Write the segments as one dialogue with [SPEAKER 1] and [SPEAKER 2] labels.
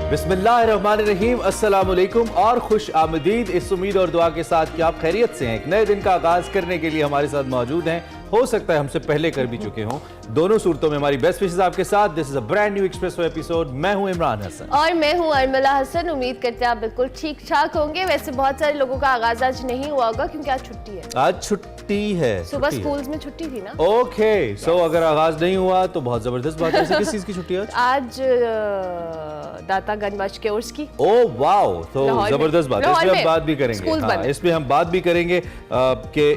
[SPEAKER 1] बिस्मिल्लाहिर्रहमानिर्रहीम, अस्सलाम वालेकुम और खुश आमदीद। इस उम्मीद और दुआ के साथ कि आप खैरियत से हैं, एक नए दिन का आगाज़ करने के लिए हमारे साथ मौजूद हैं। हो सकता है हमसे पहले कर भी चुके हों। दोनों सूरतों में हमारी बेस्ट विशेस आपके साथ। This is a brand new espresso episode. मैं हूं इमरान हसन
[SPEAKER 2] और मैं हूं अरमला हसन। उम्मीद करते हैं आप बिल्कुल ठीक ठाक होंगे। वैसे बहुत सारे लोगों का आगाज आज नहीं हुआ होगा क्योंकि आज छुट्टी है।
[SPEAKER 1] आज छुट्टी है,
[SPEAKER 2] सुबह स्कूल्स में छुट्टी थी ना।
[SPEAKER 1] ओके, सो अगर आगाज नहीं हुआ तो बहुत जबरदस्त बात है। किस चीज की छुट्टी है
[SPEAKER 2] आज? दाता गनबख्श के उर्स की।
[SPEAKER 1] ओह वाओ, तो जबरदस्त बात है। इसमें हम बात भी करेंगे। हाँ, इसमें हम बात भी करेंगे कि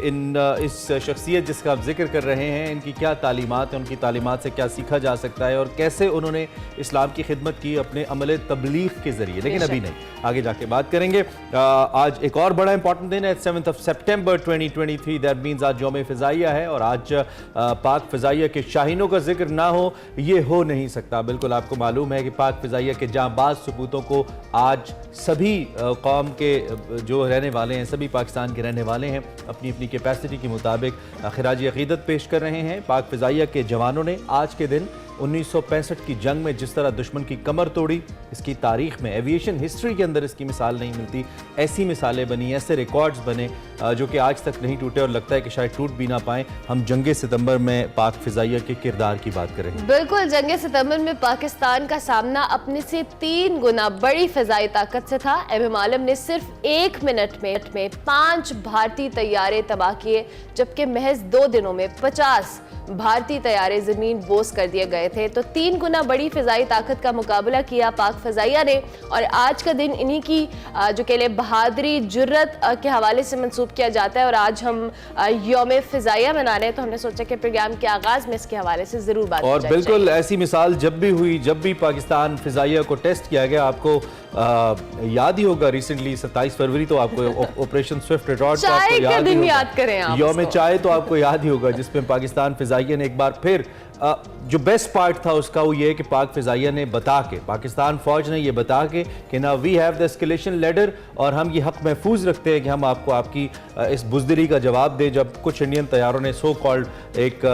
[SPEAKER 1] इस शख्सियत जिसका आप जिक्र कर रहे हैं, इनकी क्या तालीमात है, उनकी तालीमात से क्या सीखा जा सकता है और कैसे उन्होंने इस्लाम की खिदमत की अपने अमल तबलीग के जरिए। लेकिन अभी नहीं, आगे जाके बात करेंगे। आज एक और बड़ा इंपॉर्टेंट दिन है, 7 सितंबर 2023। दैट मीन्स आज यौम फ़िज़ाइया है और आज पाक फ़िज़ाइया के शाहीनों का जिक्र ना हो ये हो नहीं सकता। बिल्कुल आपको मालूम है कि पाक फ़िज़ाइया के जांबाज सपूतों को आज सभी कौम के जो रहने वाले हैं, सभी पाकिस्तान के रहने वाले हैं, अपनी अपनी कैपेसिटी के मुताबिक खिराजी अक़ीदत पेश कर रहे हैं। पाक फ़िज़ाइया के जवानों ने आज के दिन 1965 की जंग में जिस तरह दुश्मन की कमर तोड़ी, इसकी तारीख में, एविएशन हिस्ट्री के अंदर इसकी मिसाल नहीं मिलती। ऐसी मिसालें बनी, ऐसे रिकॉर्ड्स बने जो कि आज तक नहीं टूटे और लगता है कि शायद टूट भी ना पाएं। हम जंग सितंबर में पाक फ़िज़ाइया के किरदार की बात करेंगे।
[SPEAKER 2] बिल्कुल, जंग सितंबर में पाकिस्तान का सामना अपने से 3 गुना बड़ी फ़िज़ाई ताकत से था। एम आलम ने सिर्फ 1 मिनट में 5 भारतीय तैयारे तबाह किए, जबकि महज 2 दिनों में 50 भारतीय तैयारे जमीन बोस कर दिए गए थे। तो 3 गुना बड़ी फ़िज़ाई ताकत का मुकाबला किया पाक फ़िज़ाइया ने और आज का दिन इन्हीं की जो कह ले बहादुरी, जुर्रत के हवाले से मंसूब किया जाता है। और आज हम यौम फ़िज़ाइया मना रहे हैं, तो हमने सोचा कि प्रोग्राम के आगाज़ में इसके हवाले से ज़रूर बात
[SPEAKER 1] और बिल्कुल ऐसी मिसाल जब भी हुई, जब भी पाकिस्तान फ़िज़ाइया को टेस्ट किया गया, आपको याद ही होगा रिसेंटली 27 फरवरी तो आपको ऑपरेशन स्विफ्ट रिटॉर्ट तो आपको याद करें आप यौम चाय तो आपको याद ही होगा, जिसमें पाकिस्तान फ़िज़ाइया ने एक बार फिर जो बेस्ट पार्ट था उसका वो ये कि पाक फ़िज़ाइया ने बता के, पाकिस्तान फ़ौज ने ये बता के कि ना we have the escalation ladder और हम ये हक महफूज रखते हैं कि हम आपको आपकी इस बुज़दिली का जवाब दें। जब कुछ इंडियन तैयारों ने सो कॉल्ड एक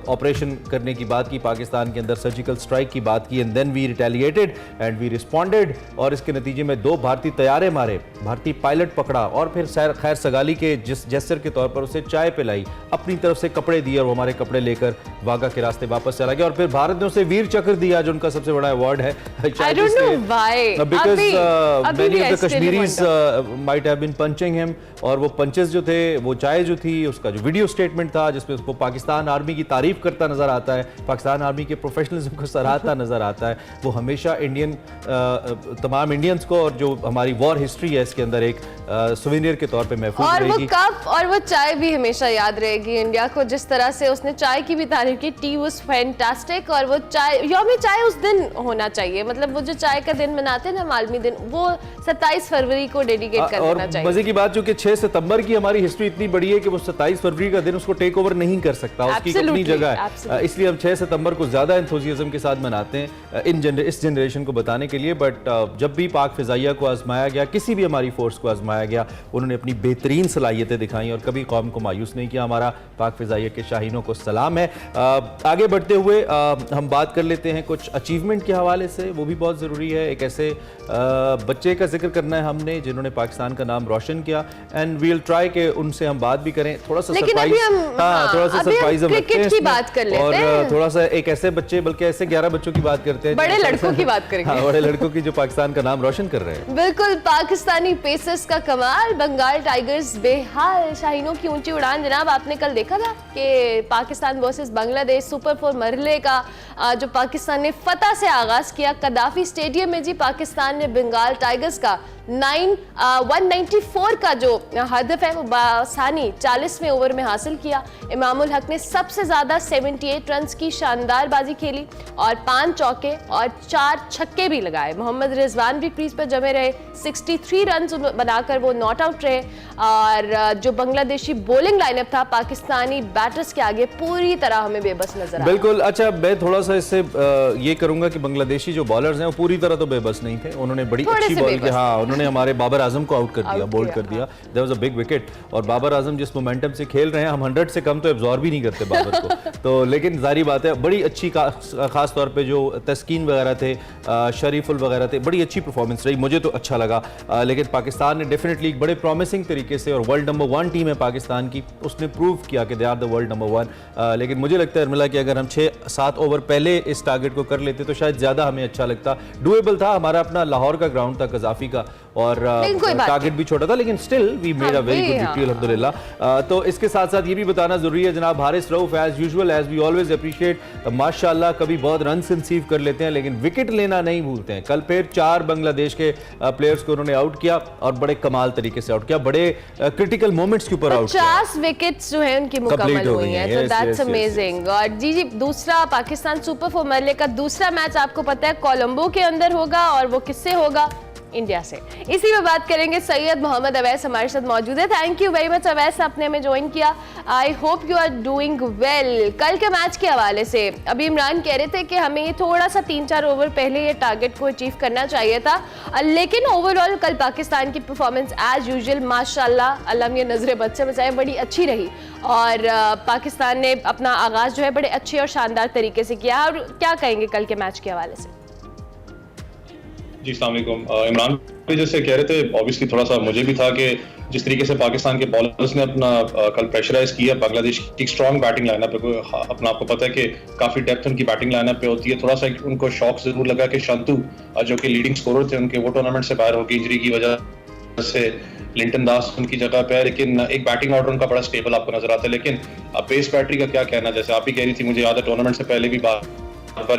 [SPEAKER 1] ऑपरेशन करने की बात की, पाकिस्तान के अंदर सर्जिकल स्ट्राइक की बात की, and then we retaliated and we responded और इसके नतीजे में 2 भारतीय तैयारे मारे, भारतीय पायलट पकड़ा और फिर खैर सगाली के जिस जेस्चर के तौर पर उसे चाय पिलाई, अपनी तरफ से कपड़े दिए और वो हमारे कपड़े लेकर वाघा के रास्ते वापस चला गया। और फिर भारत ने उसे वीर चक्र दिया जो उनका सबसे बड़ा अवार्ड है।
[SPEAKER 2] I don't know why.
[SPEAKER 1] Because many of the Kashmiris might have been punching him और वो पंचेस जो थे, वो चाय जो थी, उसका जो वीडियो स्टेटमेंट था जिसमें उसको पाकिस्तान आर्मी की तारीफ करता नजर आता है, पाकिस्तान आर्मी के प्रोफेशनलिज्म को सराहता नजर आता है, वो हमेशा तमाम इंडियंस को और जो हमारी वॉर हिस्ट्री है इसके अंदर एक सुवेनियर के तौर पे महफूज रहेगी।
[SPEAKER 2] और वो कप और वो चाय भी हमेशा याद रहेगी इंडिया को। जिस तरह से उसने चाय की भी तारीफ की, टी वाज फैंटास्टिक। और वो चाय, यौम चाय उस दिन होना चाहिए, मतलब वो जो चाय का दिन मनाते हैं ना, मालमी दिन, वो 27 फरवरी को डेडिकेट कर देना चाहिए।
[SPEAKER 1] मजे की बात जो कि 6 सितंबर की हमारी हिस्ट्री इतनी बड़ी है कि वो 27 फरवरी का दिन उसको टेक ओवर नहीं कर सकता, उसकी अपनी जगह है। इसलिए हम 6 सितंबर को ज्यादा एंथुसियाज्म के साथ मनाते हैं इस जनरेशन को बताने के लिए। बट जब भी पाक फ़िज़ाइया को आजमाया गया, किसी भी हमारी फोर्स को आजमाया गया, उन्होंने अपनी बेहतरीन सलाहियतें दिखाई और कभी कौम को मायूस नहीं किया। हमारा पाक फ़िज़ाइया के शाहीनों को सलाम है। आगे बढ़ते हुए हम बात कर लेते हैं कुछ अचीवमेंट के हवाले से, वो भी बहुत ज़रूरी है। एक ऐसे बच्चे का जिक्र करना है हमने जिन्होंने पाकिस्तान का नाम रोशन किया, एंड वी विल ट्राई के उनसे हम बात भी करें। थोड़ा सा सरप्राइज, थोड़ा सा सरप्राइज हम रखते हैं
[SPEAKER 2] की बात कर लेते
[SPEAKER 1] और
[SPEAKER 2] हैं।
[SPEAKER 1] थोड़ा सा एक ऐसे बच्चे, बल्कि ऐसे 11 बच्चों की बात करते हैं,
[SPEAKER 2] बड़े लड़कों की बात करेंगे।
[SPEAKER 1] बड़े लड़कों की जो पाकिस्तान का नाम रोशन कर रहे हैं।
[SPEAKER 2] बिल्कुल, पाकिस्तानी पेसर्स का कमाल, बंगाल टाइगर्स बेहाल, शाहीनों की ऊंची उड़ान। जनाब, आपने कल देखा था कि पाकिस्तान वर्सेस बांग्लादेश सुपर 4 मरहले का जो पाकिस्तान ने फतह से आगाज किया कदाफी स्टेडियम में। जी, पाकिस्तान ने बंगाल टाइगर्स का 194 का जो हदफ है वो बासानी 40वें ओवर में हासिल किया। इमामुल हक ने सबसे ज्यादा 78 रन की शानदार बाजी खेली और 5 चौके और 4 छक्के भी लगाए। मोहम्मद रिजवान भी क्रीज पर जमे रहे, 63 रन बनाकर वो नॉट आउट रहे। और जो बांग्लादेशी बॉलिंग लाइनअप था पाकिस्तानी बैटर्स के आगे पूरी तरह हमें बेबस नजर आया।
[SPEAKER 1] बिल्कुल। अच्छा, मैं थोड़ा सा इससे ये करूंगा कि बांग्लादेशी जो बॉलर्स हैं वो पूरी तरह तो बेबस नहीं थे, उन्होंने बड़ी अच्छी बॉल की, हाँ, उन्होंने हमारे बाबर आजम को आउट कर दिया, बोल्ड कर दिया। There was a big wicket, और बाबर आजम जिस मोमेंटम से खेल रहे हैं, हम 100 से कम तो एब्जॉर्ब भी नहीं करते बाबर को। तो लेकिन जारी बात है, बड़ी अच्छी खास तौर पे जो तस्कीन वगैरह थे, शरीफुल वगैरह थे, बड़ी अच्छी परफॉर्मेंस रही, मुझे तो अच्छा लगा। लेकिन पाकिस्तान ने डेफिनेटली बड़े प्रॉमिसिंग तरीके से, और वर्ल्ड नंबर 1 टीम है पाकिस्तान की, उसने प्रूव किया कि they are the world number 1। लेकिन मुझे लगता है अर्मिला कि अगर हम 6-7 ओवर पहले इस टारगेट को कर लेते तो शायद ज़्यादा हमें अच्छा लगता। डुएबल था, हमारा अपना लाहौर का ग्राउंड था, कज़ाफ़ी का, और टारगेट भी छोटा था, लेकिन still we made a very good victory अल्हम्दुलिल्लाह। तो इसके साथ साथ ये भी बताना ज़रूरी है जनाब, Haris Rauf as usual, as we always appreciate, माशाल्लाह कभी बहुत रन कंसीव कर लेते हैं लेकिन विकेट लेना नहीं भूलते हैं। कल फिर 4 बांग्लादेश के प्लेयर्स को उन्होंने आउट किया, और बड़े कमाल तरीके से आउट किया, बड़े क्रिटिकल मोमेंट्स के ऊपर आउट किया।
[SPEAKER 2] 50 विकेट्स जो है उनकी मुकम्मल हुई हैं, तो दैट्स अमेजिंग। और जी दूसरा पाकिस्तान सुपर 4 मरले का दूसरा मैच आपको पता है कोलंबो के अंदर होगा, और वो किससे होगा? इंडिया से। इसी में बात करेंगे। सैयद मोहम्मद अवैस हमारे साथ मौजूद है। Thank you very much Awais, आपने हमें ज्वाइन किया। I hope you are doing well. कल के मैच के हवाले से अभी इमरान कह रहे थे कि हमें थोड़ा सा 3-4 ओवर पहले ये टारगेट को अचीव करना चाहिए था, लेकिन ओवरऑल कल पाकिस्तान की परफॉर्मेंस एज यूजुअल माशाल्लाह, अल्लाह ये नजरें बद से बचाए, बड़ी अच्छी रही, और पाकिस्तान ने अपना आगाज जो है बड़े अच्छे और शानदार तरीके से किया। और क्या कहेंगे कल के मैच के हवाले से?
[SPEAKER 3] जी अस्सलाम वालेकुम। इमरान भाई जैसे कह रहे थे, ऑब्वियसली थोड़ा सा मुझे भी था कि जिस तरीके से पाकिस्तान के बॉलर्स ने अपना कल प्रेशराइज किया बांग्लादेश की स्ट्रॉन्ग बैटिंग लाइनअप पे, अपना आपको पता है कि काफी डेप्थ उनकी बैटिंग लाइनअप पे होती है। थोड़ा सा उनको शॉक जरूर लगा कि शंतु जो कि लीडिंग स्कोरर थे उनके, वो टूर्नामेंट से बाहर होकर इंजरी की वजह से लिंटन दास उनकी जगह पे है, लेकिन एक बैटिंग ऑर्डर उनका बड़ा स्टेबल आपको नजर आता है। लेकिन पेस बैटरी का क्या कहना, जैसे आप ही कह रही थी, मुझे याद है टूर्नामेंट से पहले भी बार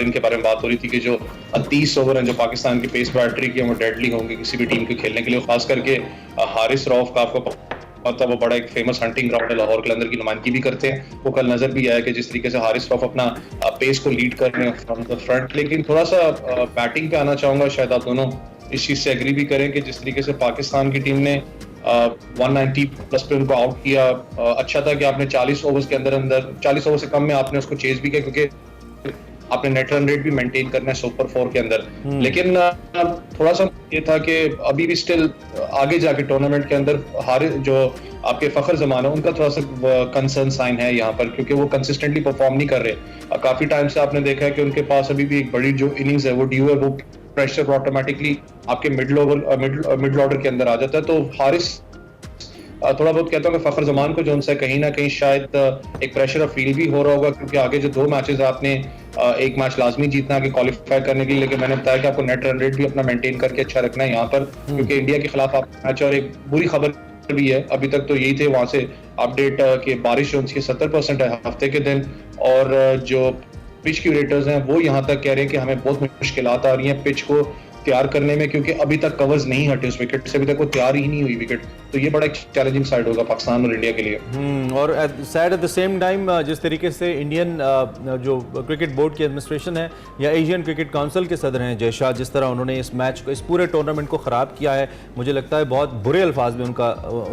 [SPEAKER 3] इनके बारे में बात हो रही थी कि जो 30 ओवर हैं जो पाकिस्तान की पेस बैटरी की, वो डेडली होंगे किसी भी टीम के खेलने के लिए। खास करके हारिस रऊफ का आपको पता, वो बड़ा एक फेमस हंटिंग ग्राउंड है लाहौर के अंदर की नुमाइंदगी भी करते हैं। वो कल नजर भी आया कि जिस तरीके से हारिस रऊफ अपना पेस को लीड कर रहे हैं फ्रॉम द फ्रंट। लेकिन थोड़ा सा बैटिंग पे आना चाहूंगा, शायद आप दोनों इस चीज से एग्री भी करें कि जिस तरीके से पाकिस्तान की टीम ने 190 प्लस पे उनको आउट किया, अच्छा था कि आपने 40 ओवर्स के अंदर 40 ओवर से कम में आपने उसको चेज भी किया, क्योंकि आपने नेट रन रेट भी मेंटेन करना है सुपर 4 के अंदर। लेकिन थोड़ा सा ये था कि अभी भी स्टिल आगे जाके टूर्नामेंट के अंदर हारे जो आपके फखर जमान है, उनका थोड़ा सा कंसर्न साइन है यहाँ पर, क्योंकि वो कंसिस्टेंटली परफॉर्म नहीं कर रहे। काफी टाइम से आपने देखा है कि उनके पास अभी भी एक बड़ी जो इनिंग्स है वो ड्यू है, वो प्रेशर ऑटोमेटिकली आपके मिडिल ऑर्डर के अंदर आ जाता है। तो हारिस थोड़ा बहुत कहता हूँ कि फखर जमान को जो उनसे कहीं ना कहीं शायद एक प्रेशर फील भी हो रहा होगा, क्योंकि आगे जो 2 मैचेस आपने एक मैच लाजमी जीतना है क्वालिफाई करने के लिए। लेकिन मैंने बताया कि आपको नेट रन रेट भी अपना मेंटेन करके अच्छा रखना है यहाँ पर, क्योंकि इंडिया के खिलाफ आप मैच, और एक बुरी खबर भी है, अभी तक तो यही थे वहां से अपडेट कि बारिश जो उनकी 70% है हफ्ते के दिन, और जो पिच क्यूरेटर्स हैं वो यहाँ तक कह रहे हैं कि हमें बहुत मुश्किलात आ रही हैं पिच को तैयार करने में, क्योंकि अभी तक कवर्स नहीं हटे उस विकेट से, अभी तक वो तैयार ही नहीं हुई विकेट। तो ये बड़ा एक चैलेंजिंग साइड होगा पाकिस्तान और इंडिया के लिए।
[SPEAKER 1] और sad at the same time जिस तरीके से इंडियन जो क्रिकेट बोर्ड की एडमिनिस्ट्रेशन है या एशियन क्रिकेट काउंसिल के सदर हैं जयशाह, जिस तरह उन्होंने इस मैच को, इस पूरे टूर्नामेंट को ख़राब किया है, मुझे लगता है बहुत बुरे अल्फाज में उनका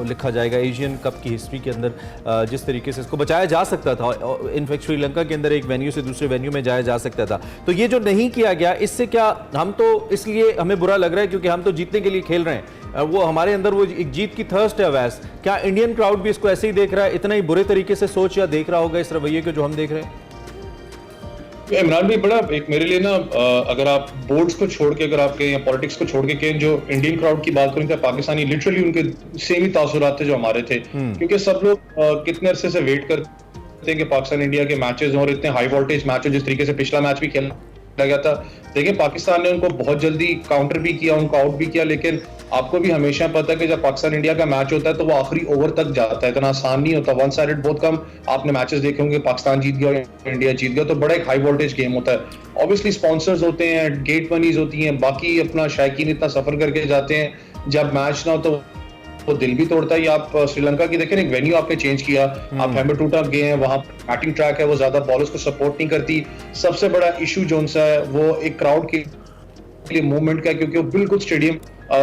[SPEAKER 1] लिखा जाएगा एशियन कप की हिस्ट्री के अंदर। जिस तरीके से इसको बचाया जा सकता था, इनफैक्ट श्रीलंका के अंदर एक वेन्यू से दूसरे वेन्यू में जाया जा सकता था, तो ये जो नहीं किया गया, इससे क्या, हम तो इसलिए हमें बुरा लग रहा है क्योंकि हम तो जीतने के लिए खेल रहे हैं, वो हमारे अंदर वो एक जीत की थर्स्ट है। वैस क्या इंडियन क्राउड भी इसको ऐसे ही देख रहा है, इतना ही बुरे तरीके से सोच या देख रहा होगा इस रवैये को जो हम देख रहे हैं?
[SPEAKER 3] इमरान भाई, बड़ा एक मेरे लिए ना, अगर आप बोर्ड्स को छोड़ के, अगर आपके या पॉलिटिक्स को छोड़ के जो इंडियन क्राउड की बात करें तो पाकिस्तानी लिटरली उनके सेम ही तासुरात थे जो हमारे थे, क्योंकि सब लोग कितने अरसे से वेट करते हैं कि पाकिस्तान इंडिया के मैचेस और इतने हाई वोल्टेज मैच हो, जिस तरीके से पिछला मैच भी खेला गया था। देखिए पाकिस्तान ने उनको बहुत जल्दी काउंटर भी किया, उनको आउट भी किया, लेकिन आपको भी हमेशा पता है कि जब पाकिस्तान इंडिया का मैच होता है तो वो आखिरी ओवर तक जाता है, इतना आसान नहीं होता। वन साइडेड बहुत कम आपने मैचेस देखे होंगे, पाकिस्तान जीत गया इंडिया जीत गया, तो बड़ा एक हाई वोल्टेज गेम होता है। ऑब्वियसली स्पॉन्सर्स होते हैं, गेट मनीज होती हैं, बाकी अपना शायकीन इतना सफर करके जाते हैं, जब मैच ना हो तो वो दिल भी तोड़ता है। आप श्रीलंका की देखें, एक वेन्यू आपने चेंज किया, आप हेम्बरटूटा गए हैं, वहां बैटिंग ट्रैक है, वो ज्यादा बॉलर्स को सपोर्ट नहीं करती। सबसे बड़ा इशू जो सा है वो एक क्राउड के लिए मूवमेंट का है, क्योंकि वो बिल्कुल स्टेडियम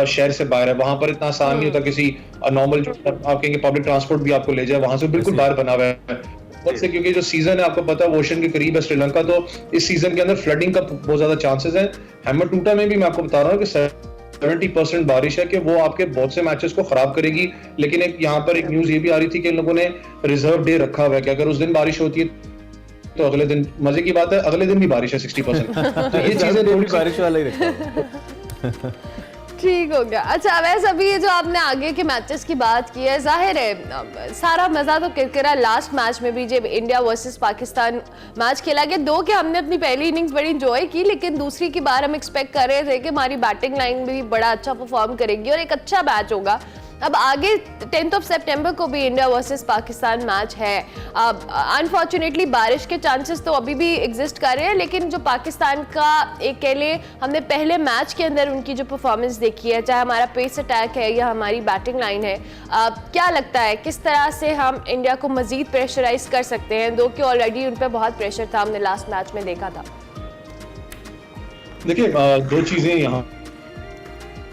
[SPEAKER 3] शहर से बाहर है, वहां पर इतना आसान नहीं होता किसी नॉर्मल आप कहेंगे पब्लिक ट्रांसपोर्ट भी आपको ले जाए, वहां से बिल्कुल बाहर बना हुआ है। से क्योंकि जो सीजन है आपको पता है ओशन के करीब है श्रीलंका, तो इस सीजन के अंदर फ्लडिंग का बहुत ज्यादा चांसेस है। हेम्बरटूटा में भी मैं आपको बता रहा हूँ कि 70% बारिश है कि वो आपके बहुत से मैचेस को खराब करेगी। लेकिन एक यहाँ पर एक न्यूज ये भी आ रही थी कि इन लोगों ने रिजर्व डे रखा हुआ है कि अगर उस दिन बारिश होती है तो अगले दिन, मजे की बात है, अगले दिन भी बारिश है 60%। तो ये चीजें थोड़ी
[SPEAKER 1] बारिश वाला ही रखा
[SPEAKER 2] ठीक हो गया। अच्छा वैसे अभी ये जो आपने आगे के मैचेस की बात की है, जाहिर है सारा मजा तो किरकिरा लास्ट मैच में भी जब इंडिया वर्सेस पाकिस्तान मैच खेला गया, दो के हमने अपनी पहली इनिंग्स बड़ी इंजॉय की, लेकिन दूसरी की बार हम एक्सपेक्ट कर रहे थे कि हमारी बैटिंग लाइन भी बड़ा अच्छा परफॉर्म करेगी और एक अच्छा मैच होगा। अब आगे 10 सितंबर को भी इंडिया वर्सेस पाकिस्तान मैच है। अब अनफॉर्चुनेटली बारिश के चांसेस तो अभी भी एग्जिस्ट कर रहे हैं, लेकिन जो पाकिस्तान का एक कह ले हमने पहले मैच के अंदर उनकी जो परफॉर्मेंस देखी है, चाहे हमारा पेस अटैक है या हमारी बैटिंग लाइन है, क्या लगता है किस तरह से हम इंडिया को मजीद प्रेशराइज कर सकते हैं, दो कि ऑलरेडी उन पर बहुत प्रेशर था, हमने लास्ट मैच में देखा था।
[SPEAKER 3] देखिए दो चीजें यहाँ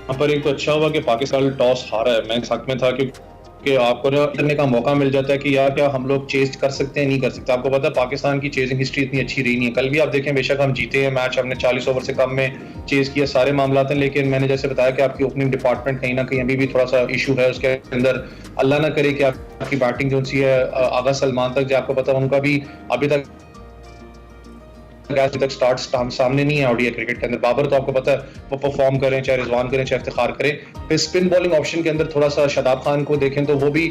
[SPEAKER 3] पर, एक तो अच्छा हुआ कि पाकिस्तान टॉस हारा है। मैं शक में था कि आपको ना करने का मौका मिल जाता है कि यार क्या हम लोग चेज कर सकते हैं, नहीं कर सकते। आपको पता है पाकिस्तान की चेजिंग हिस्ट्री इतनी अच्छी रही नहीं है। कल भी आप देखें, बेशक हम जीते हैं मैच, हमने 40 ओवर से कम में चेज किया, सारे मामला हैं, लेकिन मैंने जैसे बताया कि आपकी ओपनिंग डिपार्टमेंट कहीं ना कहीं अभी भी थोड़ा सा इशू है उसके अंदर। अल्लाह ना करे कि आपकी बैटिंग जो सी है आगा सलमान तक, जो आपको पता है उनका भी अभी तक स्टार्ट सामने नहीं है ओडीआई क्रिकेट के अंदर। बाबर तो आपको पता है वो परफॉर्म करें, चाहे रिजवान करें, चाहे इफ्तिखार करें। फिर स्पिन बॉलिंग ऑप्शन के अंदर थोड़ा सा शादाब खान को देखें तो वो भी